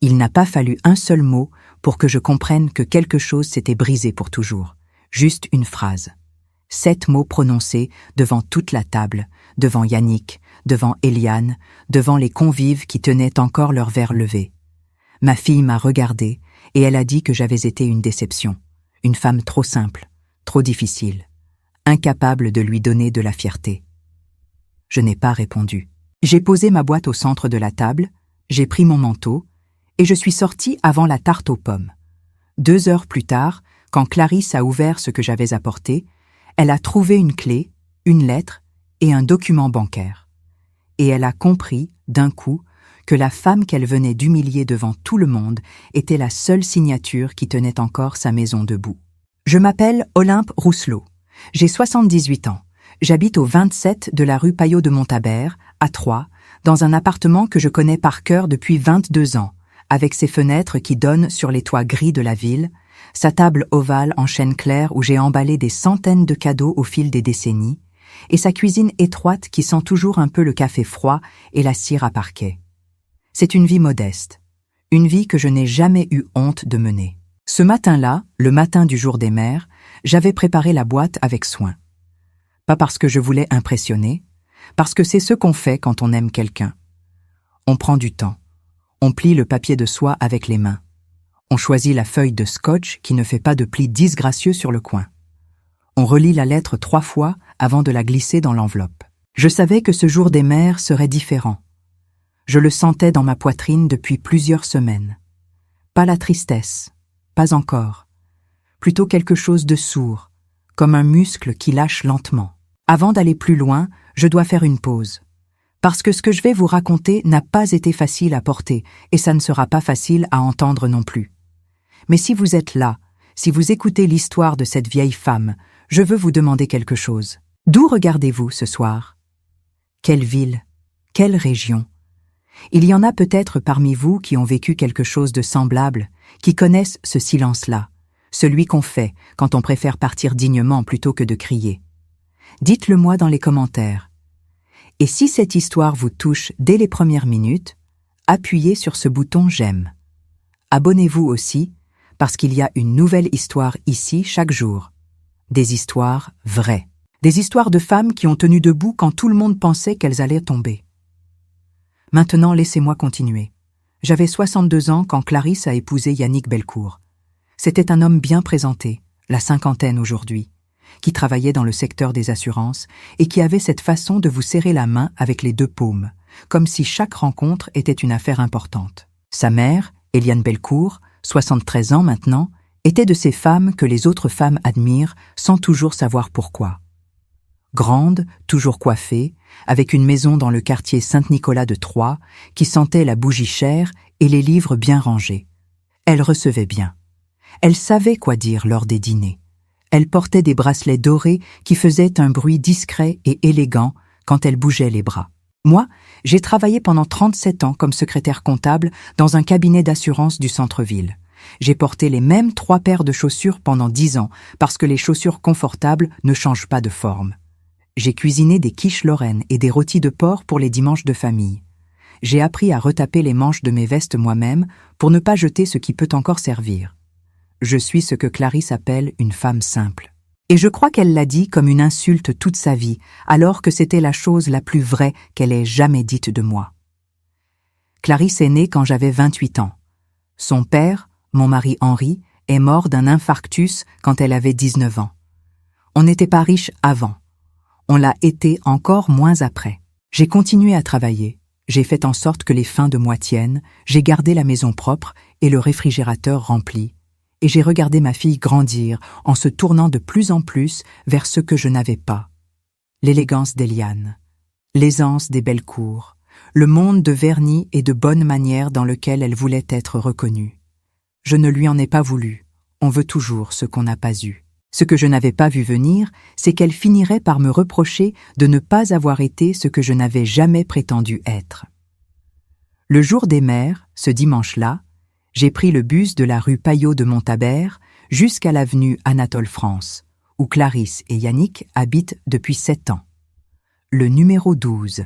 Il n'a pas fallu un seul mot pour que je comprenne que quelque chose s'était brisé pour toujours. Juste une phrase. 7 mots prononcés devant toute la table, devant Yannick, devant Eliane, devant les convives qui tenaient encore leur verre levé. Ma fille m'a regardée et elle a dit que j'avais été une déception, une femme trop simple, trop difficile, incapable de lui donner de la fierté. Je n'ai pas répondu. J'ai posé ma boîte au centre de la table, j'ai pris mon manteau et je suis sortie avant la tarte aux pommes. 2 heures plus tard, quand Clarisse a ouvert ce que j'avais apporté, elle a trouvé une clé, une lettre et un document bancaire. Et elle a compris, d'un coup, que la femme qu'elle venait d'humilier devant tout le monde était la seule signature qui tenait encore sa maison debout. Je m'appelle Olympe Rousselot. J'ai 78 ans. J'habite au 27 de la rue Payot de Montabert, à Troyes, dans un appartement que je connais par cœur depuis 22 ans, avec ses fenêtres qui donnent sur les toits gris de la ville, sa table ovale en chêne clair où j'ai emballé des centaines de cadeaux au fil des décennies, et sa cuisine étroite qui sent toujours un peu le café froid et la cire à parquet. C'est une vie modeste, une vie que je n'ai jamais eu honte de mener. Ce matin-là, le matin du jour des mères, j'avais préparé la boîte avec soin. Pas parce que je voulais impressionner, parce que c'est ce qu'on fait quand on aime quelqu'un. On prend du temps, on plie le papier de soie avec les mains. On choisit la feuille de scotch qui ne fait pas de plis disgracieux sur le coin. On relit la lettre 3 fois avant de la glisser dans l'enveloppe. Je savais que ce jour des mères serait différent. Je le sentais dans ma poitrine depuis plusieurs semaines. Pas la tristesse, pas encore. Plutôt quelque chose de sourd, comme un muscle qui lâche lentement. Avant d'aller plus loin, je dois faire une pause. Parce que ce que je vais vous raconter n'a pas été facile à porter et ça ne sera pas facile à entendre non plus. Mais si vous êtes là, si vous écoutez l'histoire de cette vieille femme, je veux vous demander quelque chose. D'où regardez-vous ce soir? Quelle ville? Quelle région? Il y en a peut-être parmi vous qui ont vécu quelque chose de semblable, qui connaissent ce silence-là, celui qu'on fait quand on préfère partir dignement plutôt que de crier. Dites-le moi dans les commentaires. Et si cette histoire vous touche dès les premières minutes, appuyez sur ce bouton « J'aime ». Abonnez-vous aussi, parce qu'il y a une nouvelle histoire ici chaque jour. Des histoires vraies. Des histoires de femmes qui ont tenu debout quand tout le monde pensait qu'elles allaient tomber. Maintenant, laissez-moi continuer. J'avais 62 ans quand Clarisse a épousé Yannick Belcourt. C'était un homme bien présenté, la cinquantaine aujourd'hui, qui travaillait dans le secteur des assurances et qui avait cette façon de vous serrer la main avec les 2 paumes, comme si chaque rencontre était une affaire importante. Sa mère, Eliane Belcourt, 73 ans maintenant, était de ces femmes que les autres femmes admirent sans toujours savoir pourquoi. Grande, toujours coiffée, avec une maison dans le quartier Saint-Nicolas de Troyes, qui sentait la bougie chère et les livres bien rangés. Elle recevait bien. Elle savait quoi dire lors des dîners. Elle portait des bracelets dorés qui faisaient un bruit discret et élégant quand elle bougeait les bras. Moi, j'ai travaillé pendant 37 ans comme secrétaire comptable dans un cabinet d'assurance du centre-ville. J'ai porté les mêmes 3 paires de chaussures pendant 10 ans parce que les chaussures confortables ne changent pas de forme. J'ai cuisiné des quiches lorraines et des rôtis de porc pour les dimanches de famille. J'ai appris à retaper les manches de mes vestes moi-même pour ne pas jeter ce qui peut encore servir. Je suis ce que Clarisse appelle une femme simple. Et je crois qu'elle l'a dit comme une insulte toute sa vie, alors que c'était la chose la plus vraie qu'elle ait jamais dite de moi. Clarisse est née quand j'avais 28 ans. Son père, mon mari Henri, est mort d'un infarctus quand elle avait 19 ans. On n'était pas riche avant. On l'a été encore moins après. J'ai continué à travailler. J'ai fait en sorte que les fins de mois tiennent, j'ai gardé la maison propre et le réfrigérateur rempli. Et j'ai regardé ma fille grandir en se tournant de plus en plus vers ce que je n'avais pas. L'élégance d'Eliane, l'aisance des Belcourt, le monde de vernis et de bonnes manières dans lequel elle voulait être reconnue. Je ne lui en ai pas voulu. On veut toujours ce qu'on n'a pas eu. Ce que je n'avais pas vu venir, c'est qu'elle finirait par me reprocher de ne pas avoir été ce que je n'avais jamais prétendu être. Le jour des mères, ce dimanche-là, j'ai pris le bus de la rue Payot de Montabert jusqu'à l'avenue Anatole France, où Clarisse et Yannick habitent depuis 7 ans. Le numéro 12.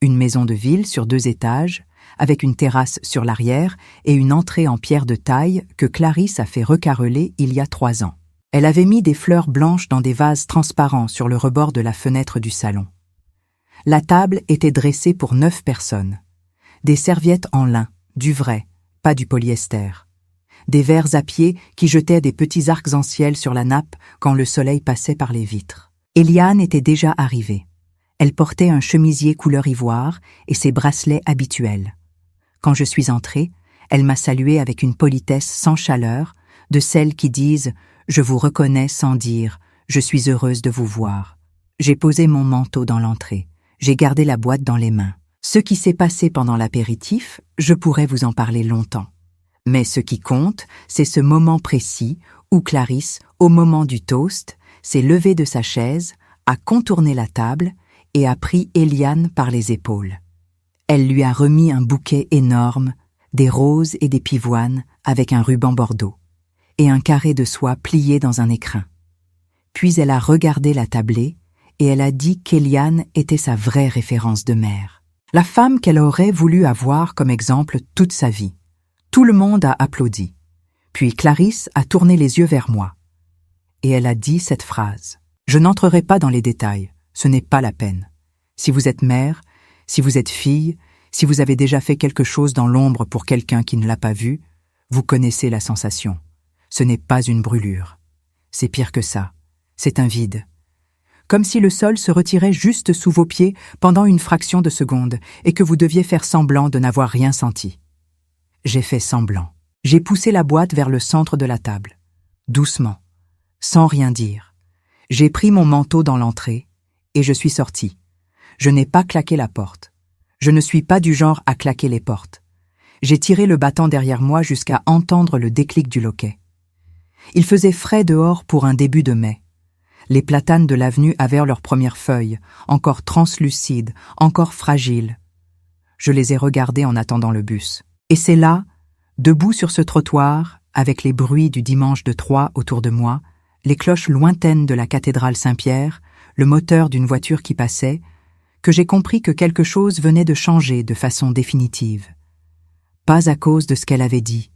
Une maison de ville sur 2 étages, avec une terrasse sur l'arrière et une entrée en pierre de taille que Clarisse a fait recarreler il y a 3 ans. Elle avait mis des fleurs blanches dans des vases transparents sur le rebord de la fenêtre du salon. La table était dressée pour 9 personnes. Des serviettes en lin, du vrai, pas du polyester. Des verres à pied qui jetaient des petits arcs-en-ciel sur la nappe quand le soleil passait par les vitres. Eliane était déjà arrivée. Elle portait un chemisier couleur ivoire et ses bracelets habituels. Quand je suis entrée, elle m'a saluée avec une politesse sans chaleur, de celles qui disent « Je vous reconnais sans dire « Je suis heureuse de vous voir ». J'ai posé mon manteau dans l'entrée. J'ai gardé la boîte dans les mains. Ce qui s'est passé pendant l'apéritif, je pourrais vous en parler longtemps. Mais ce qui compte, c'est ce moment précis où Clarisse, au moment du toast, s'est levée de sa chaise, a contourné la table et a pris Eliane par les épaules. Elle lui a remis un bouquet énorme, des roses et des pivoines avec un ruban bordeaux, et un carré de soie plié dans un écrin. Puis elle a regardé la tablée et elle a dit qu'Eliane était sa vraie référence de mère. La femme qu'elle aurait voulu avoir comme exemple toute sa vie. Tout le monde a applaudi. Puis Clarisse a tourné les yeux vers moi. Et elle a dit cette phrase. Je n'entrerai pas dans les détails, ce n'est pas la peine. Si vous êtes mère, si vous êtes fille, si vous avez déjà fait quelque chose dans l'ombre pour quelqu'un qui ne l'a pas vu, vous connaissez la sensation. Ce n'est pas une brûlure. C'est pire que ça. C'est un vide. Comme si le sol se retirait juste sous vos pieds pendant une fraction de seconde et que vous deviez faire semblant de n'avoir rien senti. J'ai fait semblant. J'ai poussé la boîte vers le centre de la table. Doucement. Sans rien dire. J'ai pris mon manteau dans l'entrée et je suis sortie. Je n'ai pas claqué la porte. Je ne suis pas du genre à claquer les portes. J'ai tiré le battant derrière moi jusqu'à entendre le déclic du loquet. Il faisait frais dehors pour un début de mai. Les platanes de l'avenue avaient leurs premières feuilles, encore translucides, encore fragiles. Je les ai regardées en attendant le bus. Et c'est là, debout sur ce trottoir, avec les bruits du dimanche de Troyes autour de moi, les cloches lointaines de la cathédrale Saint-Pierre, le moteur d'une voiture qui passait, que j'ai compris que quelque chose venait de changer de façon définitive. Pas à cause de ce qu'elle avait dit,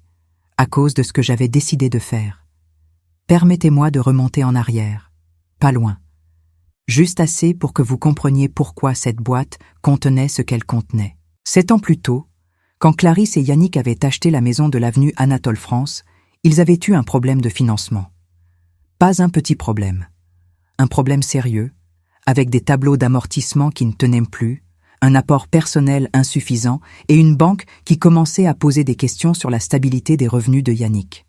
à cause de ce que j'avais décidé de faire. Permettez-moi de remonter en arrière, pas loin. Juste assez pour que vous compreniez pourquoi cette boîte contenait ce qu'elle contenait. 7 ans plus tôt, quand Clarisse et Yannick avaient acheté la maison de l'avenue Anatole France, ils avaient eu un problème de financement. Pas un petit problème. Un problème sérieux, avec des tableaux d'amortissement qui ne tenaient plus, un apport personnel insuffisant et une banque qui commençait à poser des questions sur la stabilité des revenus de Yannick.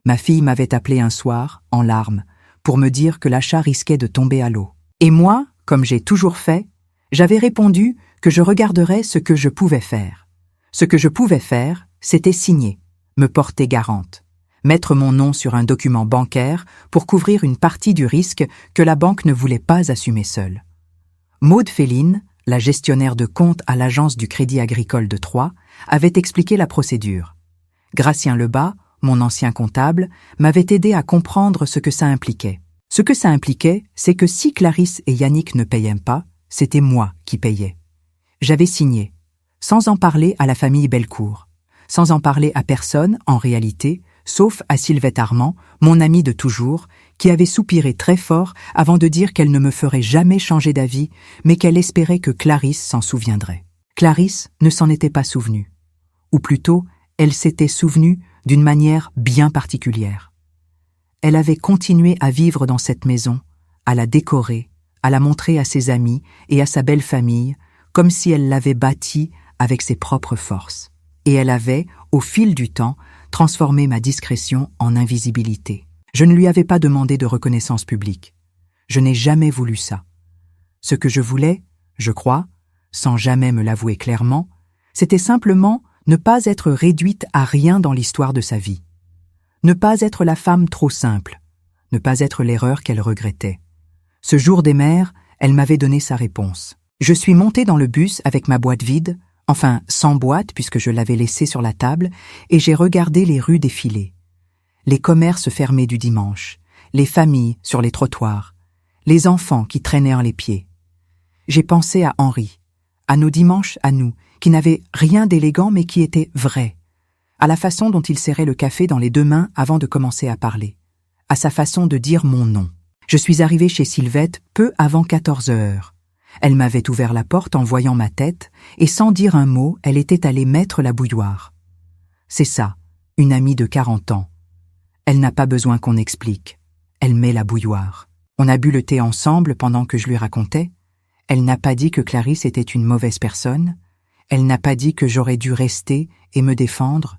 Ma fille m'avait appelé un soir, en larmes, pour me dire que l'achat risquait de tomber à l'eau. Et moi, comme j'ai toujours fait, j'avais répondu que je regarderais ce que je pouvais faire. Ce que je pouvais faire, c'était signer, me porter garante, mettre mon nom sur un document bancaire pour couvrir une partie du risque que la banque ne voulait pas assumer seule. Maude Féline, la gestionnaire de compte à l'agence du Crédit Agricole de Troyes, avait expliqué la procédure. Gratien Lebas, mon ancien comptable, m'avait aidé à comprendre ce que ça impliquait. Ce que ça impliquait, c'est que si Clarisse et Yannick ne payaient pas, c'était moi qui payais. J'avais signé, sans en parler à la famille Bellecour, sans en parler à personne, en réalité, sauf à Sylvette Armand, mon amie de toujours, qui avait soupiré très fort avant de dire qu'elle ne me ferait jamais changer d'avis, mais qu'elle espérait que Clarisse s'en souviendrait. Clarisse ne s'en était pas souvenue. Ou plutôt, elle s'était souvenue d'une manière bien particulière. Elle avait continué à vivre dans cette maison, à la décorer, à la montrer à ses amis et à sa belle famille, comme si elle l'avait bâtie avec ses propres forces. Et elle avait, au fil du temps, transformé ma discrétion en invisibilité. Je ne lui avais pas demandé de reconnaissance publique. Je n'ai jamais voulu ça. Ce que je voulais, je crois, sans jamais me l'avouer clairement, c'était simplement ne pas être réduite à rien dans l'histoire de sa vie. Ne pas être la femme trop simple, ne pas être l'erreur qu'elle regrettait. Ce jour des mères, elle m'avait donné sa réponse. Je suis montée dans le bus avec ma boîte vide, enfin sans boîte puisque je l'avais laissée sur la table, et j'ai regardé les rues défiler. Les commerces fermés du dimanche, les familles sur les trottoirs, les enfants qui traînèrent les pieds. J'ai pensé à Henri, à nos dimanches à nous, qui n'avait rien d'élégant mais qui était vrai, à la façon dont il serrait le café dans les deux mains avant de commencer à parler, à sa façon de dire mon nom. Je suis arrivée chez Sylvette peu avant 14 heures. Elle m'avait ouvert la porte en voyant ma tête, et sans dire un mot, elle était allée mettre la bouilloire. C'est ça, une amie de 40 ans. Elle n'a pas besoin qu'on explique. Elle met la bouilloire. On a bu le thé ensemble pendant que je lui racontais. Elle n'a pas dit que Clarisse était une mauvaise personne. Elle n'a pas dit que j'aurais dû rester et me défendre.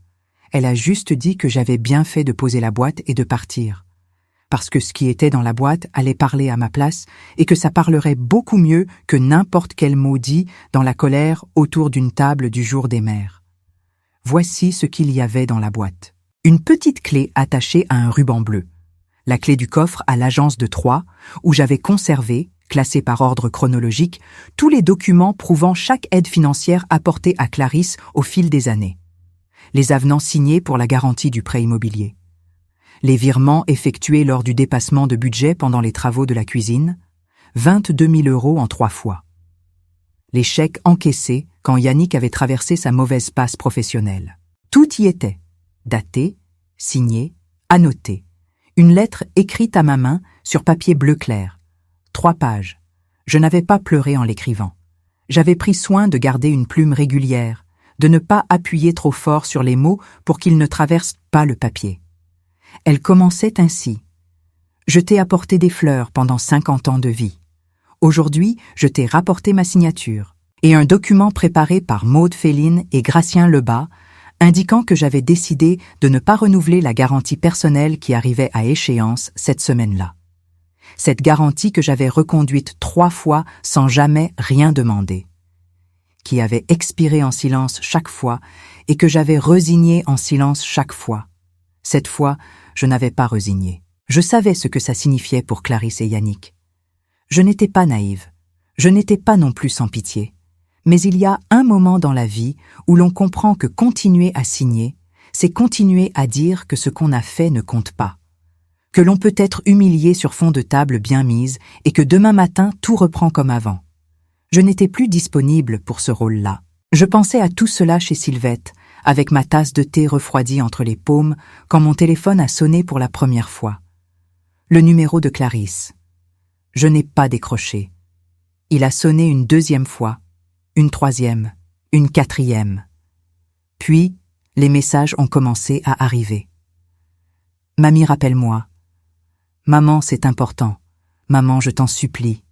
Elle a juste dit que j'avais bien fait de poser la boîte et de partir. Parce que ce qui était dans la boîte allait parler à ma place et que ça parlerait beaucoup mieux que n'importe quel mot dit dans la colère autour d'une table du jour des mères. Voici ce qu'il y avait dans la boîte. Une petite clé attachée à un ruban bleu. La clé du coffre à l'agence de Troyes, où j'avais conservé, classés par ordre chronologique, tous les documents prouvant chaque aide financière apportée à Clarisse au fil des années. Les avenants signés pour la garantie du prêt immobilier. Les virements effectués lors du dépassement de budget pendant les travaux de la cuisine, 22 000 € en 3 fois. Les chèques encaissés quand Yannick avait traversé sa mauvaise passe professionnelle. Tout y était, daté, signé, annoté. Une lettre écrite à ma main sur papier bleu clair. 3 pages. Je n'avais pas pleuré en l'écrivant. J'avais pris soin de garder une plume régulière, de ne pas appuyer trop fort sur les mots pour qu'ils ne traversent pas le papier. Elle commençait ainsi. Je t'ai apporté des fleurs pendant 50 ans de vie. Aujourd'hui, je t'ai rapporté ma signature et un document préparé par Maude Féline et Gracien Lebas, indiquant que j'avais décidé de ne pas renouveler la garantie personnelle qui arrivait à échéance cette semaine-là. Cette garantie que j'avais reconduite 3 fois sans jamais rien demander, qui avait expiré en silence chaque fois et que j'avais résigné en silence chaque fois. Cette fois, je n'avais pas résigné. Je savais ce que ça signifiait pour Clarisse et Yannick. Je n'étais pas naïve. Je n'étais pas non plus sans pitié. Mais il y a un moment dans la vie où l'on comprend que continuer à signer, c'est continuer à dire que ce qu'on a fait ne compte pas. Que l'on peut être humilié sur fond de table bien mise et que demain matin tout reprend comme avant. Je n'étais plus disponible pour ce rôle-là. Je pensais à tout cela chez Sylvette, avec ma tasse de thé refroidie entre les paumes, quand mon téléphone a sonné pour la première fois. Le numéro de Clarisse. Je n'ai pas décroché. Il a sonné une 2e fois, une 3e, une 4e. Puis, les messages ont commencé à arriver. Mamie, rappelle-moi. Maman, c'est important. Maman, je t'en supplie.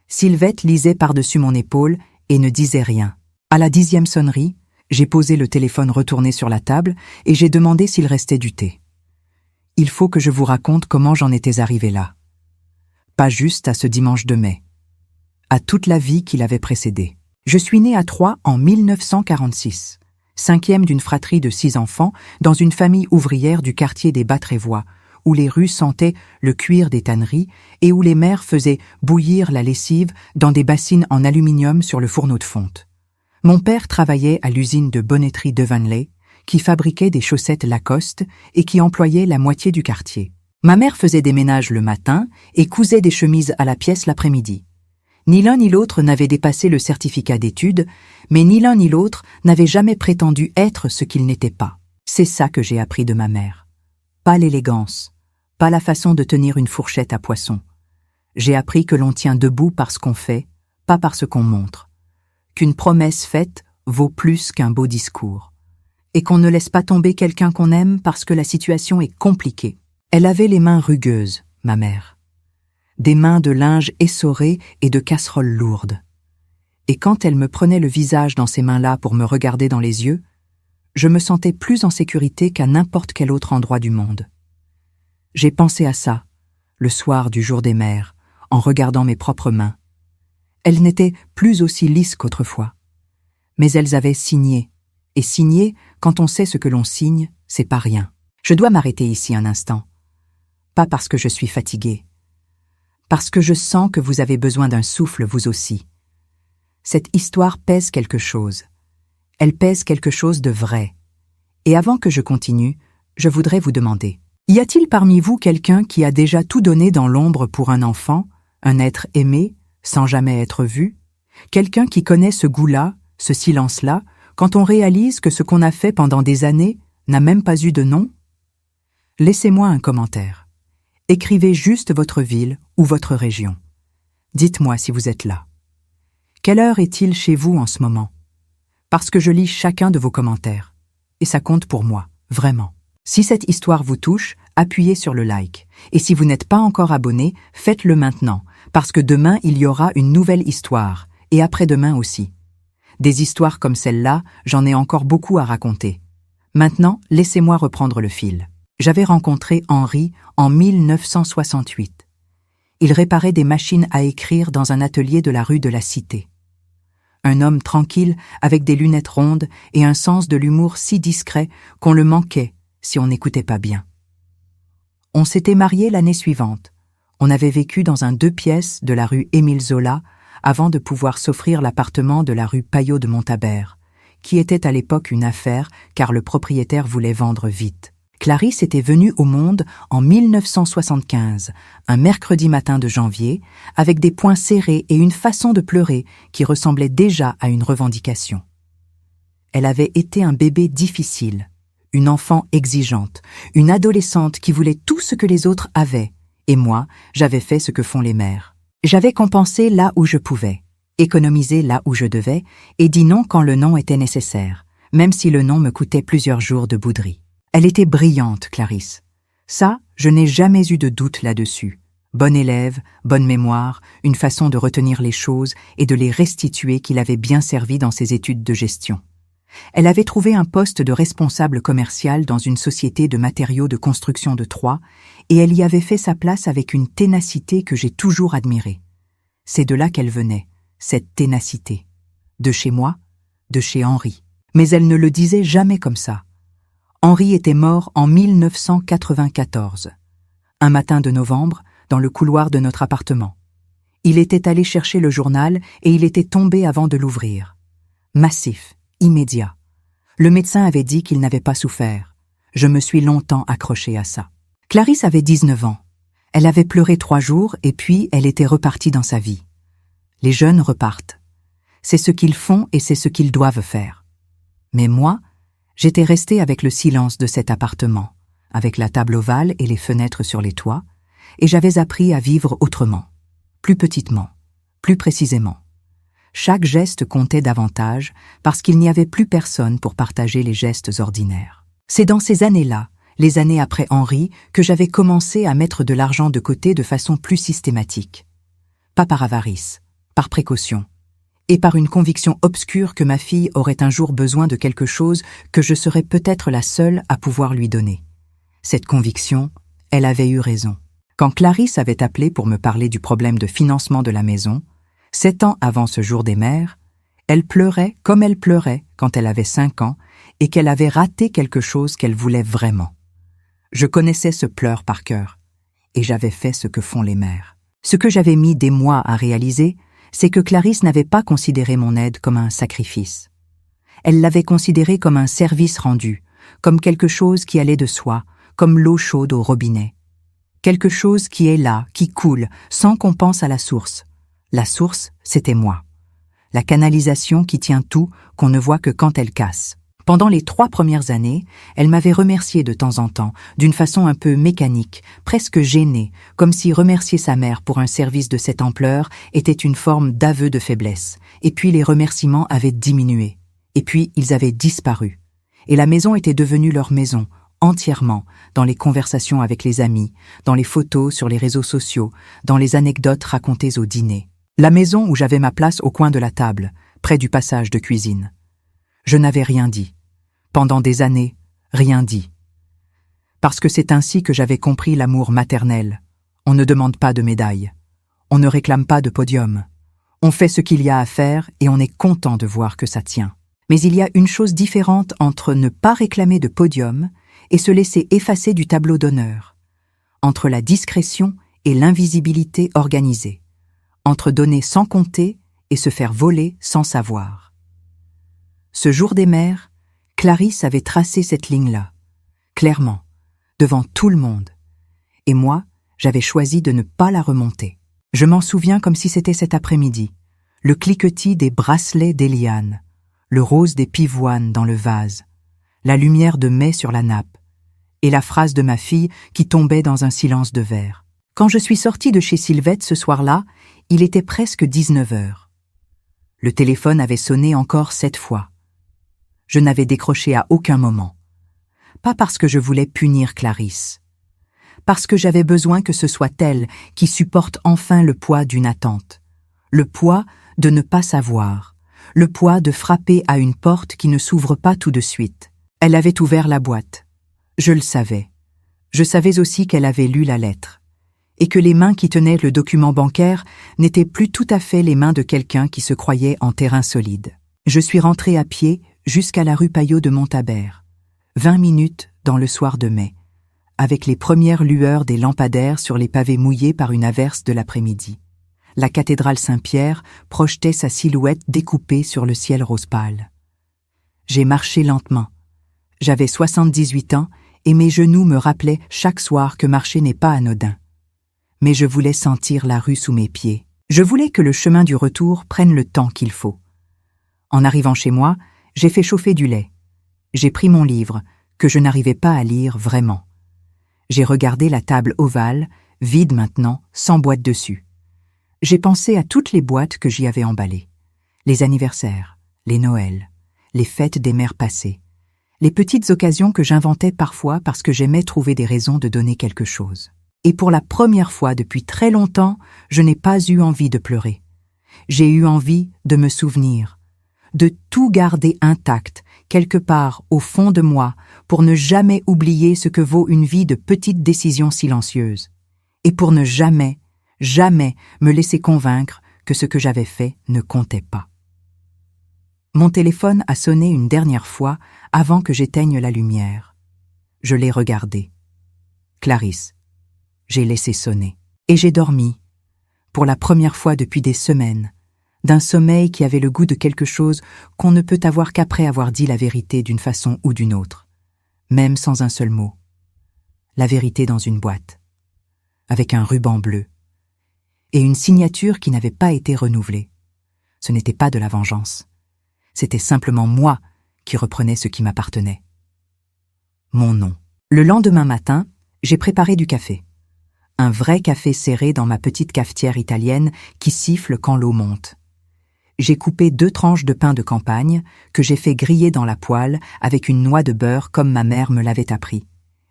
Sylvette lisait par-dessus mon épaule et ne disait rien. À la 10e sonnerie, j'ai posé le téléphone retourné sur la table et j'ai demandé s'il restait du thé. Il faut que je vous raconte comment j'en étais arrivée là. Pas juste à ce dimanche de mai. À toute la vie qui l'avait précédée. Je suis née à Troyes en 1946, 5e d'une fratrie de 6 enfants dans une famille ouvrière du quartier des Bas-Trévois, où les rues sentaient le cuir des tanneries et où les mères faisaient bouillir la lessive dans des bassines en aluminium sur le fourneau de fonte. Mon père travaillait à l'usine de bonnetterie Devanley, qui fabriquait des chaussettes Lacoste et qui employait la moitié du quartier. Ma mère faisait des ménages le matin et cousait des chemises à la pièce l'après-midi. Ni l'un ni l'autre n'avait dépassé le certificat d'études, mais ni l'un ni l'autre n'avait jamais prétendu être ce qu'il n'était pas. C'est ça que j'ai appris de ma mère. Pas l'élégance, pas la façon de tenir une fourchette à poisson. J'ai appris que l'on tient debout par ce qu'on fait, pas par ce qu'on montre. Qu'une promesse faite vaut plus qu'un beau discours. Et qu'on ne laisse pas tomber quelqu'un qu'on aime parce que la situation est compliquée. Elle avait les mains rugueuses, ma mère. Des mains de linge essorées et de casseroles lourdes. Et quand elle me prenait le visage dans ces mains-là pour me regarder dans les yeux, je me sentais plus en sécurité qu'à n'importe quel autre endroit du monde. J'ai pensé à ça, le soir du jour des mères, en regardant mes propres mains. Elles n'étaient plus aussi lisses qu'autrefois. Mais elles avaient signé. Et signer, quand on sait ce que l'on signe, c'est pas rien. Je dois m'arrêter ici un instant. Pas parce que je suis fatiguée. Parce que je sens que vous avez besoin d'un souffle vous aussi. Cette histoire pèse quelque chose. Elle pèse quelque chose de vrai. Et avant que je continue, je voudrais vous demander, y a-t-il parmi vous quelqu'un qui a déjà tout donné dans l'ombre pour un enfant, un être aimé, sans jamais être vu? Quelqu'un qui connaît ce goût-là, Ce silence-là, quand on réalise que ce qu'on a fait pendant des années n'a même pas eu de nom? Laissez-moi un commentaire. Écrivez juste votre ville ou votre région. Dites-moi si vous êtes là. Quelle heure est-il chez vous en ce moment? Parce que je lis chacun de vos commentaires. Et ça compte pour moi, vraiment. Si cette histoire vous touche, appuyez sur le like. Et si vous n'êtes pas encore abonné, faites-le maintenant, parce que demain il y aura une nouvelle histoire, et après-demain aussi. Des histoires comme celle-là, j'en ai encore beaucoup à raconter. Maintenant, laissez-moi reprendre le fil. J'avais rencontré Henri en 1968. Il réparait des machines à écrire dans un atelier de la rue de la Cité. Un homme tranquille, avec des lunettes rondes et un sens de l'humour si discret qu'on le manquait si on n'écoutait pas bien. On s'était mariés l'année suivante. On avait vécu dans un 2 pièces de la rue Émile Zola avant de pouvoir s'offrir l'appartement de la rue Payot de Montabert, qui était à l'époque une affaire car le propriétaire voulait vendre vite. Clarisse était venue au monde en 1975, un mercredi matin de janvier, avec des poings serrés et une façon de pleurer qui ressemblait déjà à une revendication. Elle avait été un bébé difficile, une enfant exigeante, une adolescente qui voulait tout ce que les autres avaient, et moi, j'avais fait ce que font les mères. J'avais compensé là où je pouvais, économisé là où je devais, et dit non quand le non était nécessaire, même si le non me coûtait plusieurs jours de bouderie. Elle était brillante, Clarisse. Ça, je n'ai jamais eu de doute là-dessus. Bonne élève, bonne mémoire, une façon de retenir les choses et de les restituer qui l'avait bien servi dans ses études de gestion. Elle avait trouvé un poste de responsable commercial dans une société de matériaux de construction de Troyes et elle y avait fait sa place avec une ténacité que j'ai toujours admirée. C'est de là qu'elle venait, cette ténacité. De chez moi, de chez Henri. Mais elle ne le disait jamais comme ça. Henri était mort en 1994, un matin de novembre, dans le couloir de notre appartement. Il était allé chercher le journal et il était tombé avant de l'ouvrir. Massif, immédiat. Le médecin avait dit qu'il n'avait pas souffert. Je me suis longtemps accrochée à ça. Clarisse avait 19 ans. Elle avait pleuré 3 jours et puis elle était repartie dans sa vie. Les jeunes repartent. C'est ce qu'ils font et c'est ce qu'ils doivent faire. Mais moi, j'étais restée avec le silence de cet appartement, avec la table ovale et les fenêtres sur les toits, et j'avais appris à vivre autrement, plus petitement, plus précisément. Chaque geste comptait davantage parce qu'il n'y avait plus personne pour partager les gestes ordinaires. C'est dans ces années-là, les années après Henri, que j'avais commencé à mettre de l'argent de côté de façon plus systématique. Pas par avarice, par précaution. Et par une conviction obscure que ma fille aurait un jour besoin de quelque chose que je serais peut-être la seule à pouvoir lui donner. Cette conviction, elle avait eu raison. Quand Clarisse avait appelé pour me parler du problème de financement de la maison, 7 ans avant ce jour des mères, elle pleurait comme elle pleurait quand elle avait 5 ans et qu'elle avait raté quelque chose qu'elle voulait vraiment. Je connaissais ce pleur par cœur, et j'avais fait ce que font les mères. Ce que j'avais mis des mois à réaliser, c'est que Clarisse n'avait pas considéré mon aide comme un sacrifice. Elle l'avait considéré comme un service rendu, comme quelque chose qui allait de soi, comme l'eau chaude au robinet. Quelque chose qui est là, qui coule, sans qu'on pense à la source. La source, c'était moi. La canalisation qui tient tout, qu'on ne voit que quand elle casse. Pendant les 3 premières années, elle m'avait remercié de temps en temps, d'une façon un peu mécanique, presque gênée, comme si remercier sa mère pour un service de cette ampleur était une forme d'aveu de faiblesse. Et puis les remerciements avaient diminué. Et puis ils avaient disparu. Et la maison était devenue leur maison, entièrement, dans les conversations avec les amis, dans les photos sur les réseaux sociaux, dans les anecdotes racontées au dîner. La maison où j'avais ma place au coin de la table, près du passage de cuisine. Je n'avais rien dit. Pendant des années, rien dit. Parce que c'est ainsi que j'avais compris l'amour maternel. On ne demande pas de médaille. On ne réclame pas de podium. On fait ce qu'il y a à faire et on est content de voir que ça tient. Mais il y a une chose différente entre ne pas réclamer de podium et se laisser effacer du tableau d'honneur. Entre la discrétion et l'invisibilité organisée. Entre donner sans compter et se faire voler sans savoir. Ce jour des mères, Clarisse avait tracé cette ligne-là, clairement, devant tout le monde. Et moi, j'avais choisi de ne pas la remonter. Je m'en souviens comme si c'était cet après-midi, le cliquetis des bracelets d'Eliane, le rose des pivoines dans le vase, la lumière de mai sur la nappe, et la phrase de ma fille qui tombait dans un silence de verre. Quand je suis sortie de chez Sylvette ce soir-là, il était presque 19 heures. Le téléphone avait sonné encore 7 fois. Je n'avais décroché à aucun moment. Pas parce que je voulais punir Clarisse. Parce que j'avais besoin que ce soit elle qui supporte enfin le poids d'une attente. Le poids de ne pas savoir. Le poids de frapper à une porte qui ne s'ouvre pas tout de suite. Elle avait ouvert la boîte. Je le savais. Je savais aussi qu'elle avait lu la lettre. Et que les mains qui tenaient le document bancaire n'étaient plus tout à fait les mains de quelqu'un qui se croyait en terrain solide. Je suis rentrée à pied jusqu'à la rue Payot de Montabert. 20 minutes dans le soir de mai, avec les premières lueurs des lampadaires sur les pavés mouillés par une averse de l'après-midi. La cathédrale Saint-Pierre projetait sa silhouette découpée sur le ciel rose pâle. J'ai marché lentement. J'avais 78 ans et mes genoux me rappelaient chaque soir que marcher n'est pas anodin. Mais je voulais sentir la rue sous mes pieds. Je voulais que le chemin du retour prenne le temps qu'il faut. En arrivant chez moi, j'ai fait chauffer du lait. J'ai pris mon livre, que je n'arrivais pas à lire vraiment. J'ai regardé la table ovale, vide maintenant, sans boîte dessus. J'ai pensé à toutes les boîtes que j'y avais emballées. Les anniversaires, les Noëls, les fêtes des mères passées, les petites occasions que j'inventais parfois parce que j'aimais trouver des raisons de donner quelque chose. Et pour la première fois depuis très longtemps, je n'ai pas eu envie de pleurer. J'ai eu envie de me souvenir, de tout garder intact, quelque part au fond de moi, pour ne jamais oublier ce que vaut une vie de petites décisions silencieuses, et pour ne jamais, jamais me laisser convaincre que ce que j'avais fait ne comptait pas. Mon téléphone a sonné une dernière fois avant que j'éteigne la lumière. Je l'ai regardé. Clarisse. J'ai laissé sonner. Et j'ai dormi, pour la première fois depuis des semaines, d'un sommeil qui avait le goût de quelque chose qu'on ne peut avoir qu'après avoir dit la vérité d'une façon ou d'une autre, même sans un seul mot. La vérité dans une boîte, avec un ruban bleu, et une signature qui n'avait pas été renouvelée. Ce n'était pas de la vengeance. C'était simplement moi qui reprenais ce qui m'appartenait. Mon nom. Le lendemain matin, j'ai préparé du café. Un vrai café serré dans ma petite cafetière italienne qui siffle quand l'eau monte. J'ai coupé 2 tranches de pain de campagne que j'ai fait griller dans la poêle avec une noix de beurre comme ma mère me l'avait appris.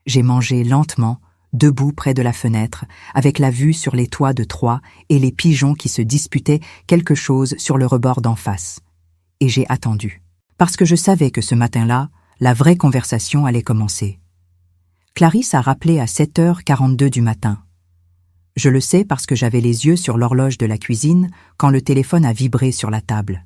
J'ai mangé lentement, debout près de la fenêtre, avec la vue sur les toits de Troyes et les pigeons qui se disputaient quelque chose sur le rebord d'en face. Et j'ai attendu. Parce que je savais que ce matin-là, la vraie conversation allait commencer. Clarisse a rappelé à 7h42 du matin. Je le sais parce que j'avais les yeux sur l'horloge de la cuisine quand le téléphone a vibré sur la table.